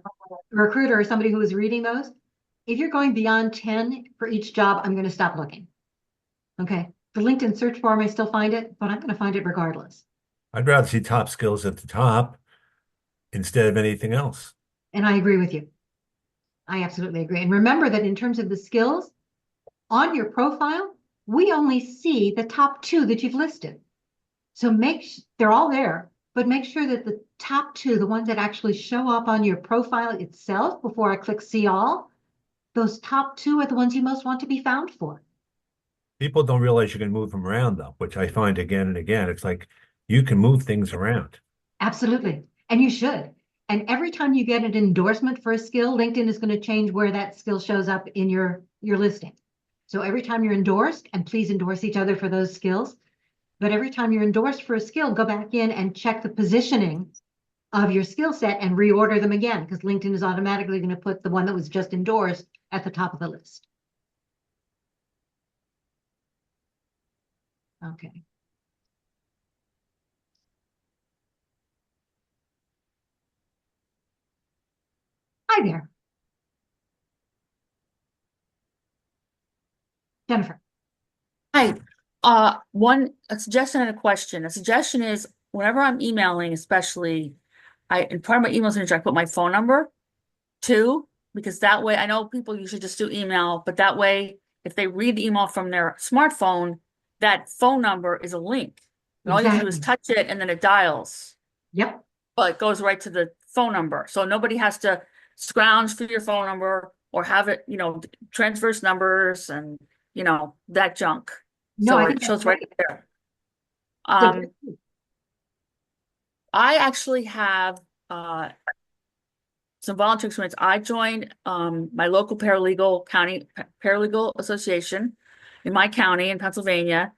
recruiter or somebody who is reading those, if you're going beyond 10 for each job, I'm going to stop looking. Okay. The LinkedIn search bar may still find it, but I'm going to find it regardless. I'd rather see top skills at the top instead of anything else. And I agree with you. I absolutely agree. And remember that in terms of the skills on your profile, we only see the top 2 that you've listed. So they're all there, but make sure that the top 2, the ones that actually show up on your profile itself before I click see all, those top 2 are the ones you most want to be found for. People don't realize you can move them around, though, which I find again and again. It's like you can move things around. Absolutely. And you should. And every time you get an endorsement for a skill, LinkedIn is going to change where that skill shows up in your listing. So every time you're endorsed, and please endorse each other for those skills, but every time you're endorsed for a skill, go back in and check the positioning of your skill set and reorder them again, because LinkedIn is automatically going to put the one that was just endorsed at the top of the list. Okay. Hi there. Jennifer. Hi, a suggestion and a question. A suggestion is whenever I'm emailing, especially, in part of my email signature, I put my phone number too, because that way I know people usually just do email, but that way, if they read the email from their smartphone, that phone number is a link. And all you have to do is touch it and then it dials. Yep. Well, it goes right to the phone number. So nobody has to scrounge for your phone number or have it, transverse numbers and, that junk. No, So I it think shows that's right great. there. So- I actually have some volunteer experience. I joined my local county paralegal association in my county in Pennsylvania.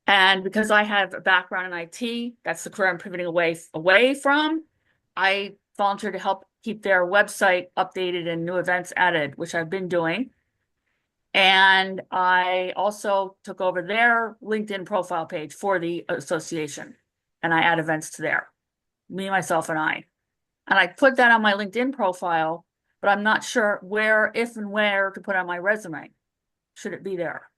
And because I have a background in IT, that's the career I'm pivoting away from. I volunteered to help keep their website updated and new events added, which I've been doing. And I also took over their LinkedIn profile page for the association. And I add events to there, me, myself, and I. And I put that on my LinkedIn profile, but I'm not sure if and where to put on my resume. Should it be there?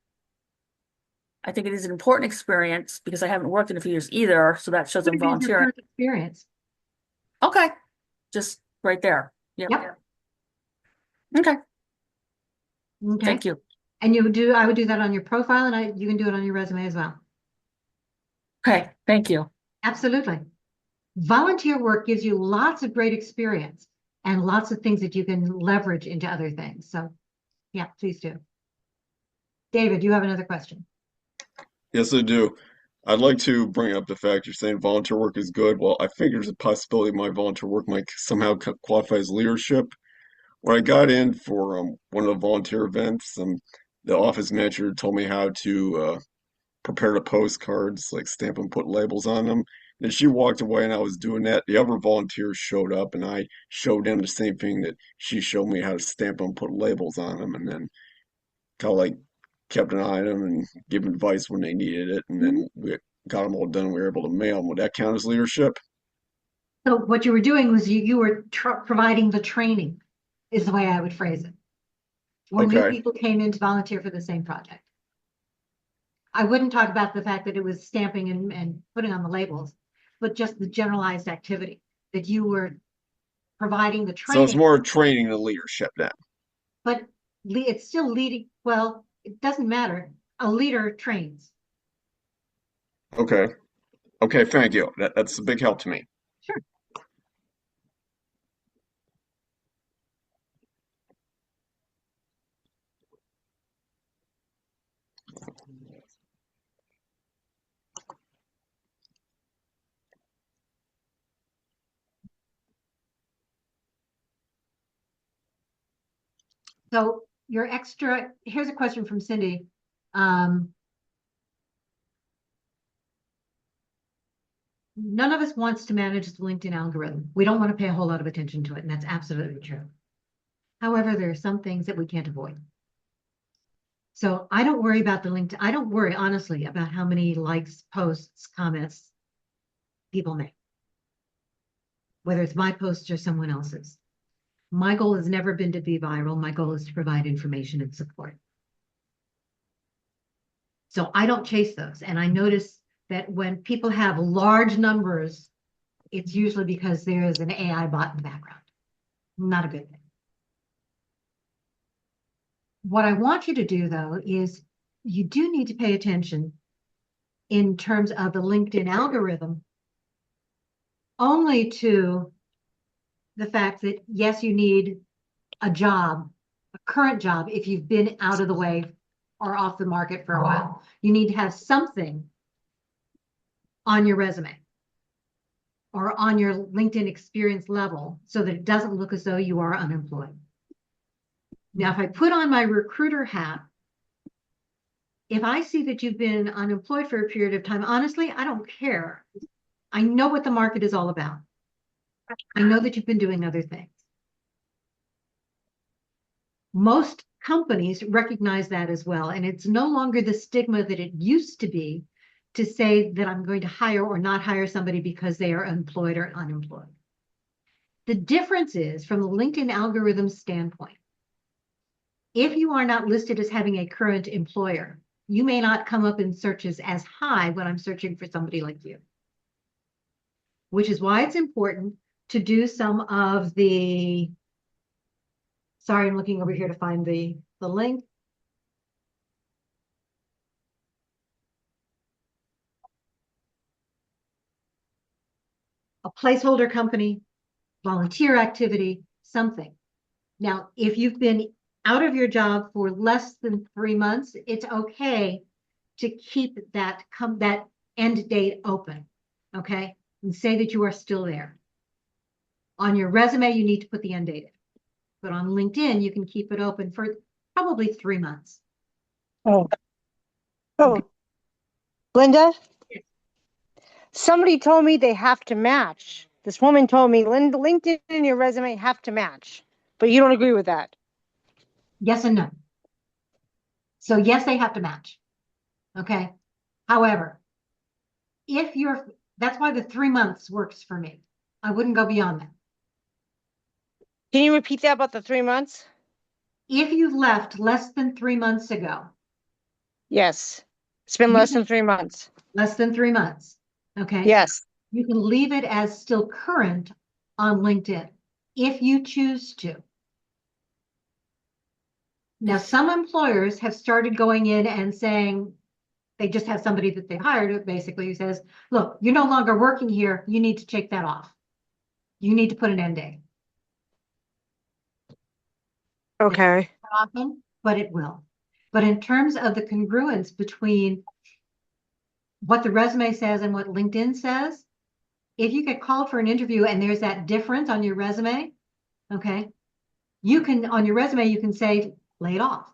I think it is an important experience because I haven't worked in a few years either. So that shows I'm What is your volunteering. current experience? Okay. Just right there. Yep. Okay. Okay. Thank you. And I would do that on your profile, and you can do it on your resume as well. Okay. Thank you. Absolutely. Volunteer work gives you lots of great experience and lots of things that you can leverage into other things. So yeah, please do. David, you have another question. Yes, I do. I'd like to bring up the fact you're saying volunteer work is good. Well, I think there's a possibility my volunteer work might somehow qualify as leadership. When I got in for one of the volunteer events, the office manager told me how to prepare the postcards, like stamp and put labels on them. Then she walked away and I was doing that. The other volunteers showed up and I showed them the same thing that she showed me how to stamp and put labels on them, and then kind of like kept an eye on them and give them advice when they needed it. And then we got them all done. We were able to mail them. Would that count as leadership? So what you were doing was you were providing the training, is the way I would phrase it. When new Okay. people came in to volunteer for the same project. I wouldn't talk about the fact that it was stamping and putting on the labels, but just the generalized activity that you were providing the So it's training. more training than leadership then. But it's still leading. Well, it doesn't matter. a leader trains. Okay. Okay, thank you. That's a big help to me. Sure. So your extra, here's a question from Cindy. None of us wants to manage the LinkedIn algorithm. We don't want to pay a whole lot of attention to it, and that's absolutely true. However, there are some things that we can't avoid. So I don't worry about the LinkedIn. I don't worry, honestly, about how many likes, posts, comments people make, whether it's my posts or someone else's. My goal has never been to be viral. My goal is to provide information and support. So I don't chase those. And I notice that when people have large numbers, it's usually because there is an AI bot in the background. Not a good thing. What I want you to do, though, is you do need to pay attention in terms of the LinkedIn algorithm only to the fact that, yes, you need a job, a current job, if you've been out of the way or off the market for a while. You need to have something on your resume or on your LinkedIn experience level so that it doesn't look as though you are unemployed. Now, if I put on my recruiter hat, if I see that you've been unemployed for a period of time, honestly, I don't care. I know what the market is all about. I know that you've been doing other things. Most companies recognize that as well. And it's no longer the stigma that it used to be to say that I'm going to hire or not hire somebody because they are employed or unemployed. The difference is, from the LinkedIn algorithm standpoint, if you are not listed as having a current employer, you may not come up in searches as high when I'm searching for somebody like you. Which is why it's important to do some of the, sorry, I'm looking over here to find the link. A placeholder company, volunteer activity, something. Now, if you've been out of your job for less than 3 months, it's okay to keep that end date open, okay? And say that you are still there. On your resume, you need to put the end date in. But on LinkedIn, you can keep it open for probably 3 months. Oh, Linda, somebody told me they have to match. This woman told me, Linda, LinkedIn and your resume have to match, but you don't agree with that. Yes and no. So yes, they have to match. Okay. However, that's why the 3 months works for me. I wouldn't go beyond that. Can you repeat that about the 3 months? If you left less than 3 months ago. Yes. It's been less than 3 months. Less than 3 months. Okay. Yes. You can leave it as still current on LinkedIn if you choose to. Now, some employers have started going in and saying, they just have somebody that they hired basically who says, look, you're no longer working here. You need to take that off. You need to put an end date. Okay. Often, but it will. But in terms of the congruence between what the resume says and what LinkedIn says, if you get called for an interview and there's that difference on your resume, okay, you can, on your resume, you can say, laid off.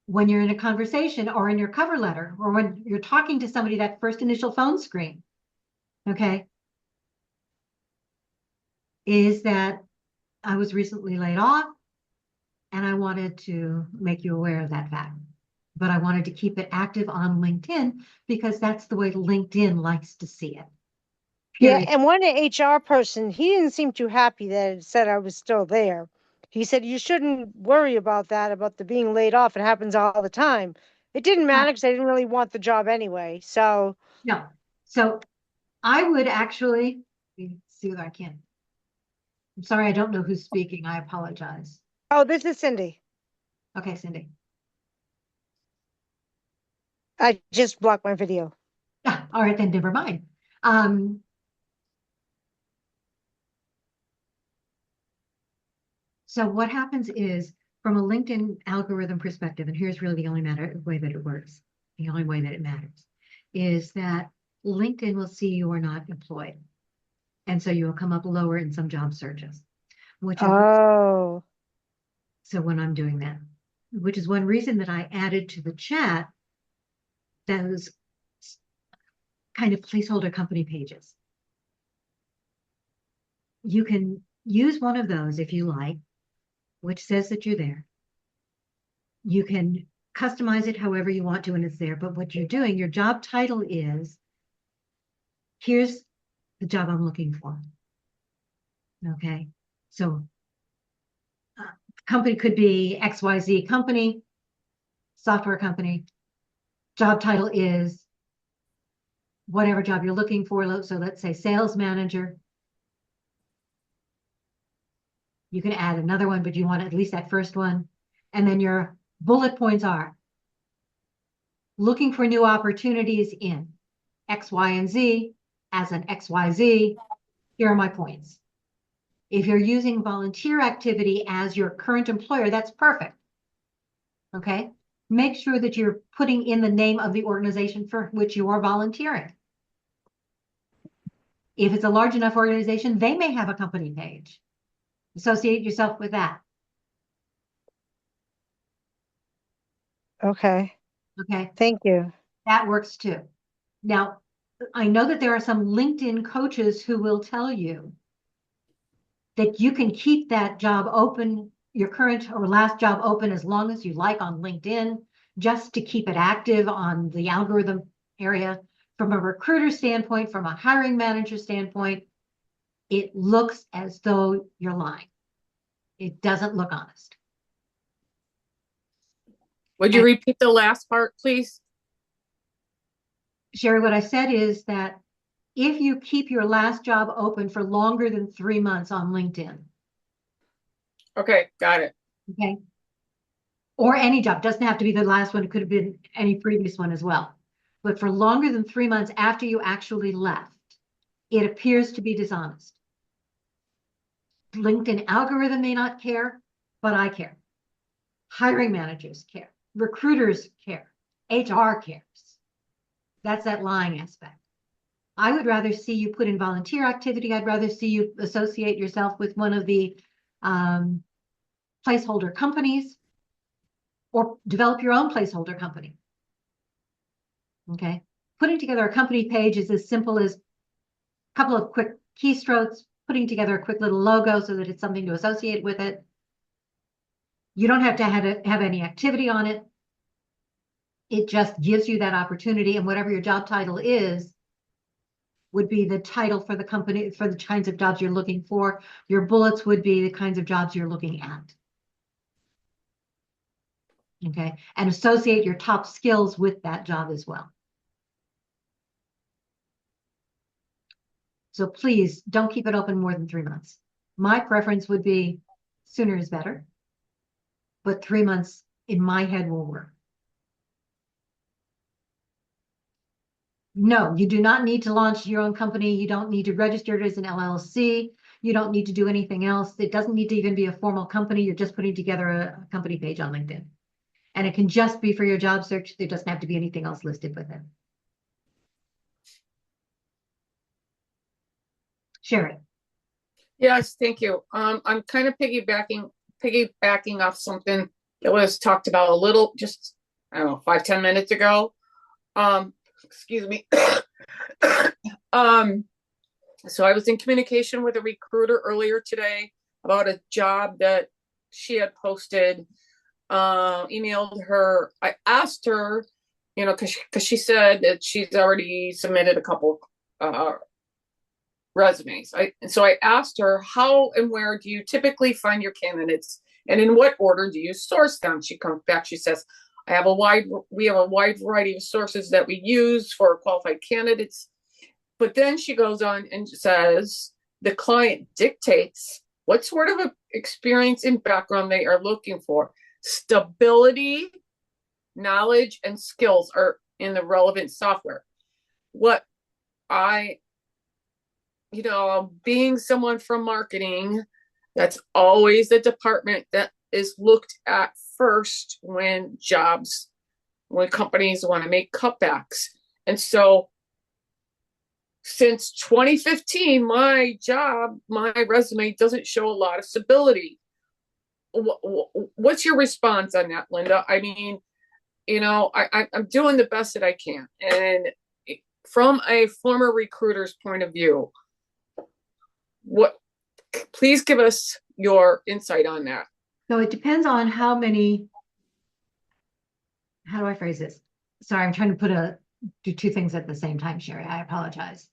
When you're in a conversation or in your cover letter, or when you're talking to somebody, that first initial phone screen, okay, is that I was recently laid off and I wanted to make you aware of that fact. But I wanted to keep it active on LinkedIn because that's the way LinkedIn likes to see it. Period. Yeah, and one HR person, he didn't seem too happy that it said I was still there. He said, you shouldn't worry about that, about the being laid off. It happens all the time. It didn't matter because I didn't really want the job anyway. So no. So I would actually see if I can. I'm sorry, I don't know who's speaking. I apologize. Oh, this is Cindy. Okay, Cindy. I just blocked my video. Ah, all right, then never mind. So what happens is, from a LinkedIn algorithm perspective, and here's really the only way that it works, the only way that it matters, is that LinkedIn will see you are not employed. And so you will come up lower in some job searches. Oh. So when I'm doing that, which is one reason that I added to the chat those kind of placeholder company pages. You can use one of those if you like, which says that you're there. You can customize it however you want to when it's there, but what you're doing, your job title is, here's the job I'm looking for. Okay, so company could be XYZ company, software company. Job title is whatever job you're looking for. So let's say sales manager. You can add another one, but you want at least that first one. And then your bullet points are looking for new opportunities in X, Y, and Z. As an XYZ, here are my points. If you're using volunteer activity as your current employer, that's perfect. Okay? Make sure that you're putting in the name of the organization for which you are volunteering. If it's a large enough organization, they may have a company page. Associate yourself with that. Okay. Okay. Thank you. That works too. Now, I know that there are some LinkedIn coaches who will tell you that you can keep that job open, your current or last job open, as long as you like on LinkedIn, just to keep it active on the algorithm area. From a recruiter standpoint, from a hiring manager standpoint, it looks as though you're lying. It doesn't look honest. Would you repeat the last part, please? Sherry, what I said is that if you keep your last job open for longer than 3 months on LinkedIn. Okay, got it. Okay. Or any job, doesn't have to be the last one. It could have been any previous one as well. But for longer than 3 months after you actually left, it appears to be dishonest. LinkedIn algorithm may not care, but I care. Hiring managers care. Recruiters care. HR cares. That's that lying aspect. I would rather see you put in volunteer activity. I'd rather see you associate yourself with one of the placeholder companies or develop your own placeholder company. Okay. Putting together a company page is as simple as a couple of quick keystrokes, putting together a quick little logo so that it's something to associate with it. You don't have to have any activity on it. It just gives you that opportunity, and whatever your job title is would be the title for the company, for the kinds of jobs you're looking for. Your bullets would be the kinds of jobs you're looking at. Okay, and associate your top skills with that job as well. So please don't keep it open more than 3 months. My preference would be sooner is better, but 3 months in my head will work. No, you do not need to launch your own company. You don't need to register it as an LLC. You don't need to do anything else. It doesn't need to even be a formal company. You're just putting together a company page on LinkedIn. And it can just be for your job search. There doesn't have to be anything else listed with it. Sherry. Yes, thank you. I'm kind of piggybacking off something that was talked about a little, just, I don't know, 5-10 minutes ago. Excuse me. So I was in communication with a recruiter earlier today about a job that she had posted, emailed her. I asked her, you know, because she said that she's already submitted a couple resumes. So I asked her, how and where do you typically find your candidates, and in what order do you source them? She comes back, she says, we have a wide variety of sources that we use for qualified candidates. But then she goes on and says the client dictates what sort of experience and background they are looking for. Stability, knowledge, and skills are in the relevant software. What I, being someone from marketing, that's always the department that is looked at first when companies want to make cutbacks. And so since 2015, my resume doesn't show a lot of stability. What's your response on that, Linda? I mean, I'm doing the best that I can. And from a former recruiter's point of view, please give us your insight on that. So it depends on how do I phrase this? Sorry, I'm trying to do two things at the same time, Sherry. I apologize.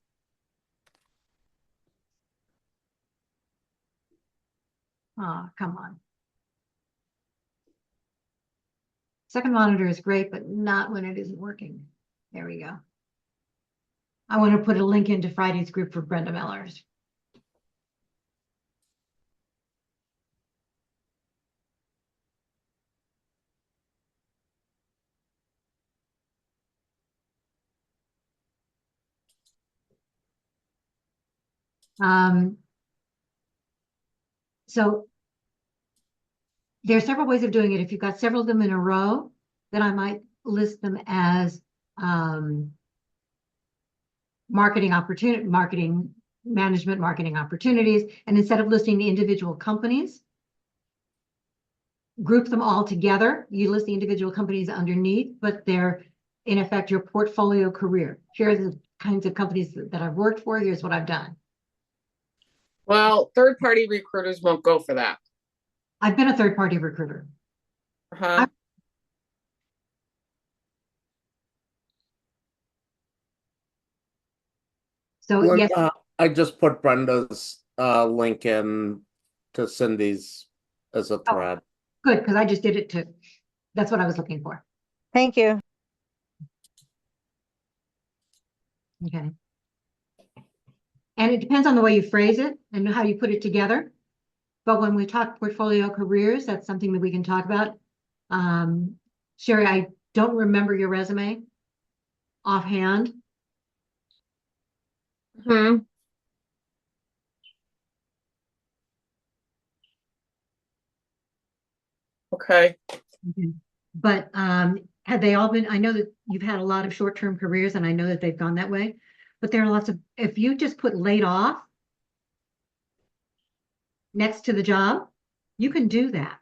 Oh, come on. Second monitor is great, but not when it isn't working. There we go. I want to put a link into Friday's group for Brenda Mellers. So there are several ways of doing it. If you've got several of them in a row, then I might list them as marketing management, marketing opportunities. And instead of listing the individual companies, group them all together. You list the individual companies underneath, but they're in effect your portfolio career. Here are the kinds of companies that I've worked for. Here's what I've done. Well, third-party recruiters won't go for that. I've been a third-party recruiter. Uh-huh. So Linda, yes, I just put Brenda's link in to Cindy's as a thread. good, because I just did it too. That's what I was looking for. Thank you. Okay. And it depends on the way you phrase it and how you put it together. But when we talk portfolio careers, that's something that we can talk about. Sherry, I don't remember your resume offhand. Okay. But had they all been, I know that you've had a lot of short-term careers and I know that they've gone that way, but there are lots of, if you just put laid off next to the job, you can do that.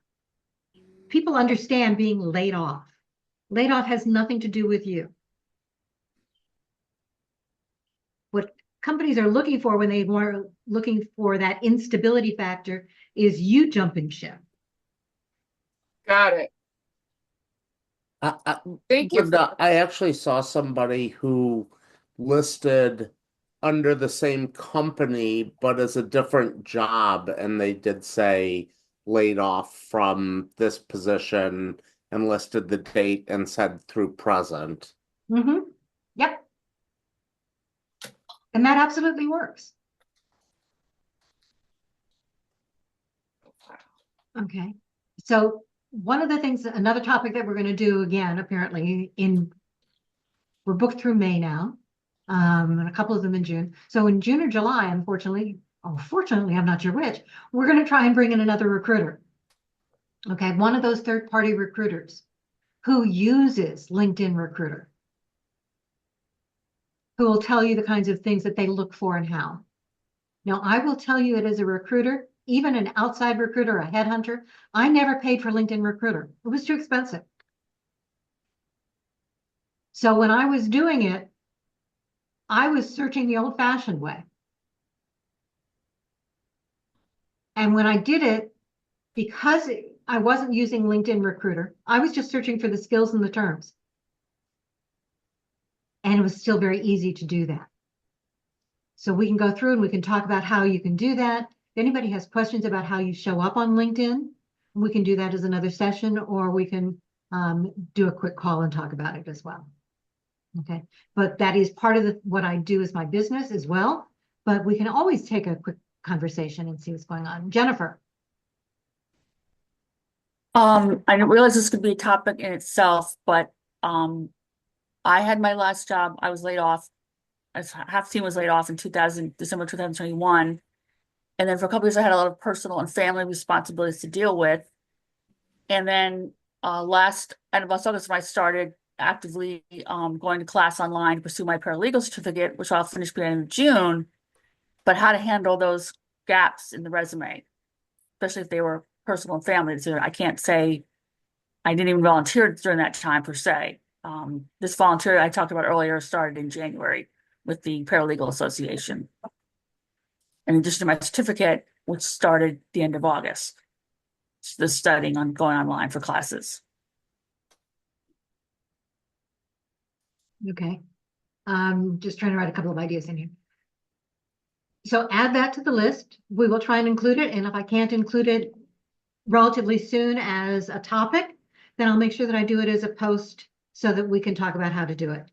People understand being laid off. Laid off has nothing to do with you. What companies are looking for when they are looking for that instability factor is you jumping ship. Got it. Thank you. Linda, I actually saw somebody who listed under the same company, but as a different job, and they did say laid off from this position and listed the date and said through present. Yep. And that absolutely works. Okay. So one of the things, another topic that we're going to do again, apparently we're booked through May now, and a couple of them in June. So in June or July, unfortunately, fortunately, I'm not sure which, we're going to try and bring in another recruiter. Okay. One of those third-party recruiters who uses LinkedIn Recruiter, who will tell you the kinds of things that they look for and how. Now, I will tell you that as a recruiter, even an outside recruiter, a headhunter, I never paid for LinkedIn Recruiter. It was too expensive. So when I was doing it, I was searching the old-fashioned way. And when I did it, because I wasn't using LinkedIn Recruiter, I was just searching for the skills and the terms. And it was still very easy to do that. So we can go through and we can talk about how you can do that. If anybody has questions about how you show up on LinkedIn, we can do that as another session, or we can do a quick call and talk about it as well. Okay, but that is part of what I do as my business as well. But we can always take a quick conversation and see what's going on. Jennifer. I didn't realize this could be a topic in itself, but I had my last job, I was laid off. Half the team was laid off in December 2021. And then for a couple years, I had a lot of personal and family responsibilities to deal with. And then end of last August, when I started actively going to class online to pursue my paralegal certificate, which I'll finish by the end of June, but how to handle those gaps in the resume, especially if they were personal and family. So I can't say I didn't even volunteer during that time per se. This volunteer I talked about earlier started in January with the Paralegal Association. In addition to my certificate, which started the end of August. The studying on going online for classes. Okay. I'm just trying to write a couple of ideas in here. So add that to the list. We will try and include it. And if I can't include it relatively soon as a topic, then I'll make sure that I do it as a post so that we can talk about how to do it.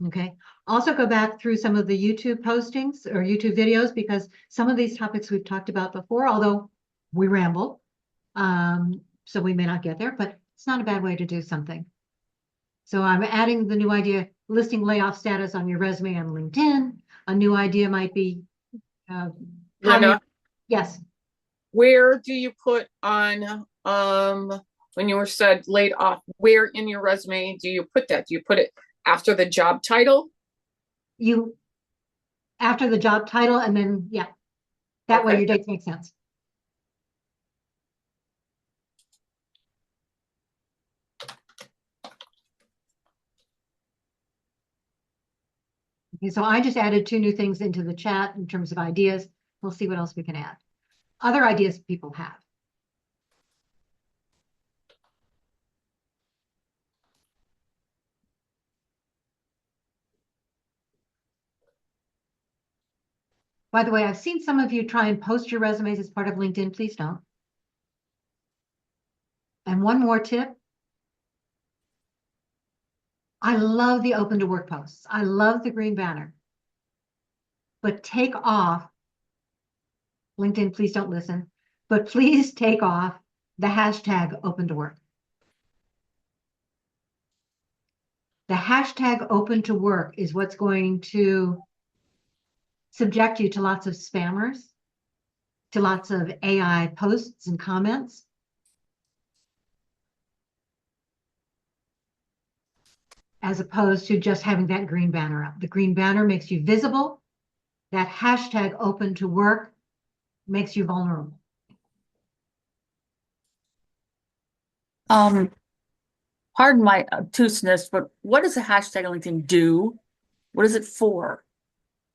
Okay. Also go back through some of the YouTube postings or YouTube videos, because some of these topics we've talked about before, although we ramble. So we may not get there, but it's not a bad way to do something. So I'm adding the new idea, listing layoff status on your resume on LinkedIn. A new idea might be, Linda, yes. where do you put on, when you were said laid off, where in your resume do you put that? Do you put it after the job title? After the job title, and then, yeah, that way your dates make sense. Okay, so I just added 2 new things into the chat in terms of ideas. We'll see what else we can add. Other ideas people have. By the way, I've seen some of you try and post your resumes as part of LinkedIn. Please don't. And one more tip. I love the open to work posts. I love the green banner. But take off, LinkedIn, please don't listen, but please take off the hashtag open to work. The hashtag open to work is what's going to subject you to lots of spammers, to lots of AI posts and comments. As opposed to just having that green banner up. The green banner makes you visible. That hashtag open to work makes you vulnerable. Pardon my obtuseness, but what does a hashtag on LinkedIn do? What is it for?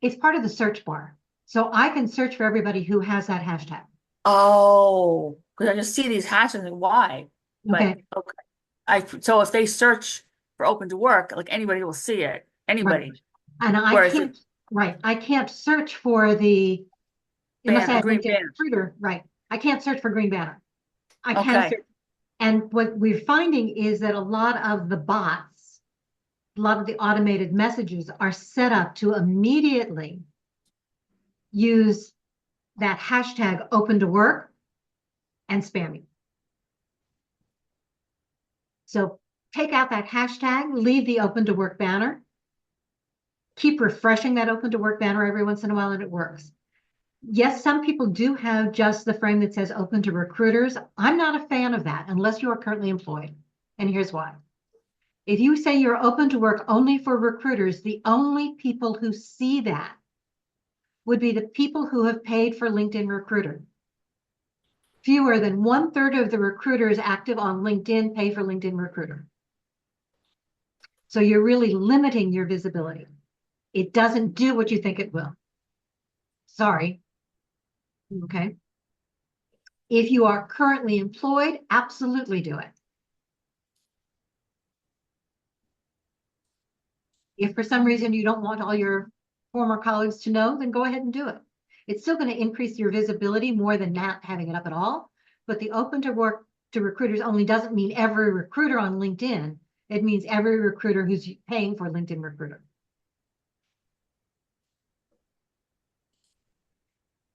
It's part of the search bar. So I can search for everybody who has that hashtag. Oh, because I just see these hashtags and why? Okay. But okay. So if they search for open to work, like anybody will see it. Anybody. Right. And I can't, right. I can't search for unless I have green LinkedIn banner. Recruiter, right. I can't search for green banner. I can search. And what we're finding is that a lot of the bots, a lot of the automated messages are set up to immediately use that hashtag open to work and spam you. So take out that hashtag, leave the open to work banner, keep refreshing that open to work banner every once in a while, and it works. Yes, some people do have just the frame that says open to recruiters. I'm not a fan of that unless you are currently employed. And here's why. If you say you're open to work only for recruiters, the only people who see that would be the people who have paid for LinkedIn Recruiter. Fewer than 1/3 of the recruiters active on LinkedIn pay for LinkedIn Recruiter. So you're really limiting your visibility. It doesn't do what you think it will. Sorry. Okay. If you are currently employed, absolutely do it. If for some reason you don't want all your former colleagues to know, then go ahead and do it. It's still going to increase your visibility more than not having it up at all. But the open to work to recruiters only doesn't mean every recruiter on LinkedIn. It means every recruiter who's paying for LinkedIn Recruiter.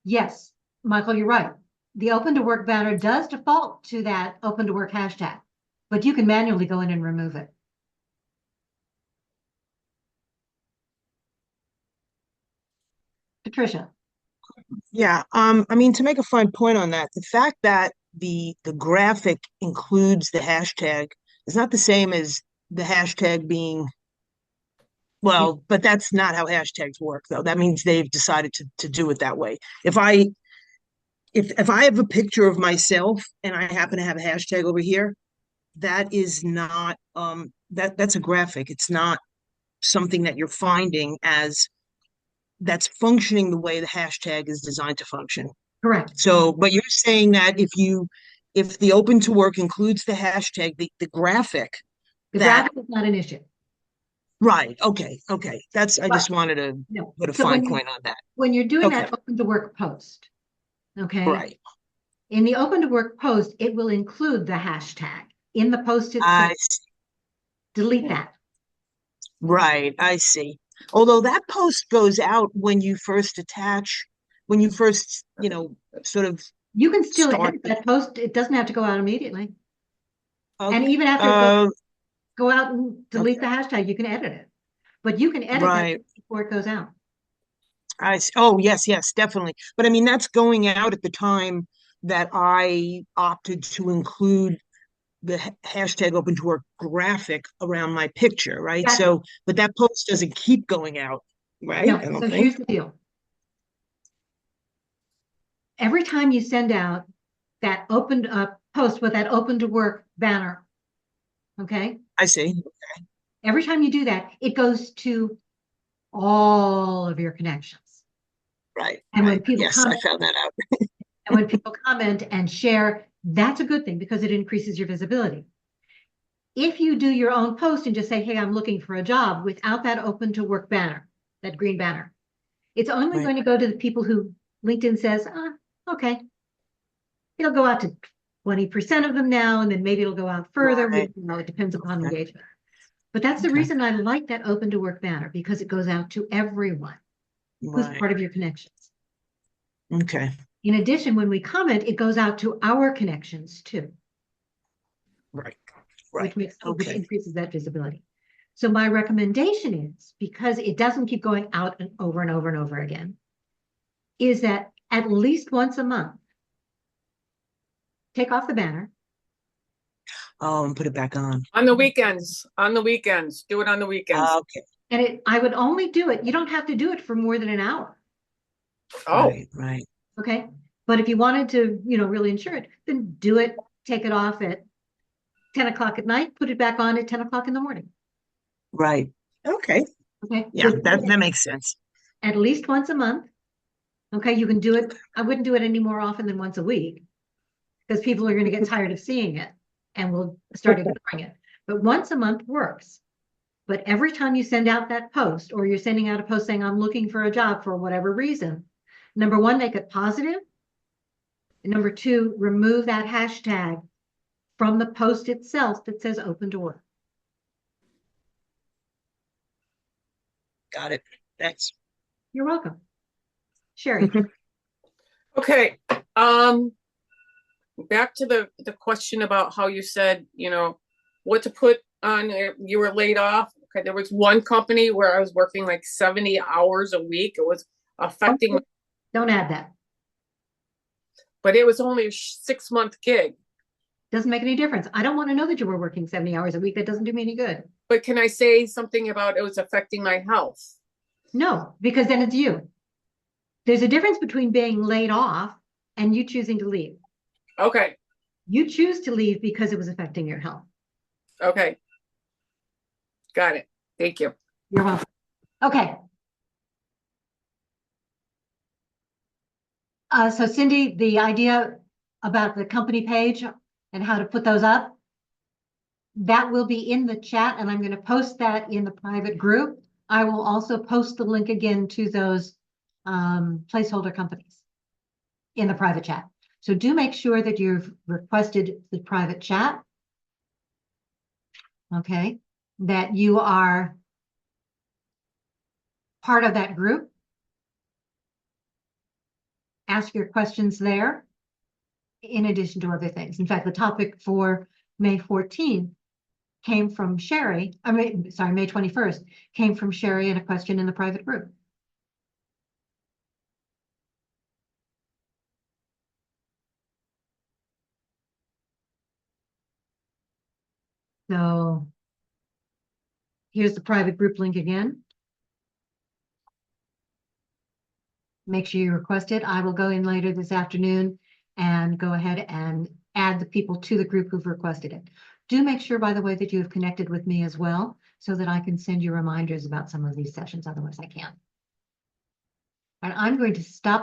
Yes, Michael, you're right. The open to work banner does default to that open to work hashtag, but you can manually go in and remove it. Patricia. Yeah, I mean, to make a fine point on that, the fact that the graphic includes the hashtag is not the same as the hashtag being, well, but that's not how hashtags work, though. That means they've decided to do it that way. If I have a picture of myself and I happen to have a hashtag over here, that is not that's a graphic. It's not something that you're finding as that's functioning the way the hashtag is designed to function. Correct. So, but you're saying that if the open to work includes the hashtag, the graphic, The that graphic is not an issue. right, okay, that's I But just wanted to no. put a So fine point on that. when you're doing Okay, that open to work post, okay? right. In the open to work post, it will include the hashtag in the post I itself. Delete that. Right, I see. Although that post goes out when you first attach, when you first, sort of You can still start edit that post. It doesn't have to go out immediately. And okay. even after it goes, go out and delete Okay. the hashtag, you can edit it. But you can edit Right. that before it goes out. Oh, yes, definitely. But I mean, that's going out at the time that I opted to include the hashtag open to work graphic around my picture, right? Exactly. So, but that post doesn't keep going out, right? No, I don't so think. here's the deal. Every time you send out that opened up post with that open to work banner, okay? I see. Every time you do that, it goes to all of your connections. Right. And when Right. people Yes, I comment, found that out. and when people comment and share, that's a good thing because it increases your visibility. If you do your own post and just say, hey, I'm looking for a job without that open to work banner, that green banner, it's only Right. going to go to the people who LinkedIn says, okay. It'll go out to 20% of them now, and then maybe it'll go out further. Right. It depends upon Okay. engagement. But that's the Okay. reason I like that open to work banner because it goes out to everyone who's Right. part of your connections. Okay. In addition, when we comment, it goes out to our connections too, Right. which Right. which Okay. increases that visibility. So my recommendation is, because it doesn't keep going out and over and over and over again, is that at least once a month, take off the banner. Oh, and put it back on. On the weekends, do it on the weekends. Okay. And I would only do it. You don't have to do it for more than an hour. Oh, Right. Right. Okay. But if you wanted to, really ensure it, then do it, take it off at 10 o'clock at night, put it back on at 10 o'clock in the morning. Right. Okay. Okay. Yeah, So that makes sense. at least once a month. Okay. You can do it. I wouldn't do it any more often than once a week because people are going to get tired of seeing it and will start ignoring it. But once a month works. But every time you send out that post, or you're sending out a post saying, I'm looking for a job for whatever reason, number one, make it positive. And number two, remove that hashtag from the post itself that says open to work. Got it. Thanks. You're welcome. Sherry. okay. Back to the question about how you said, what to put on, you were laid off. Okay, there was one company where I was working like 70 hours a week. It was affecting, Don't add that. but it was only a 6-month gig. Doesn't make any difference. I don't want to know that you were working 70 hours a week. That doesn't do me any good. But can I say something about it was affecting my health? No, because then it's you. There's a difference between being laid off and you choosing to leave. Okay. You choose to leave because it was affecting your health. Okay. Got it. Thank you. You're welcome. Okay. So Cindy, the idea about the company page and how to put those up, that will be in the chat, and I'm going to post that in the private group. I will also post the link again to those placeholder companies in the private chat. So do make sure that you've requested the private chat. Okay, that you are part of that group. Ask your questions there, in addition to other things. In fact, the topic for May 14th came from Sherry. May 21st came from Sherry and a question in the private group. So here's the private group link again. Make sure you request it. I will go in later this afternoon and go ahead and add the people to the group who've requested it. Do make sure, by the way, that you have connected with me as well, so that I can send you reminders about some of these sessions. Otherwise, I can't. And I'm going to stop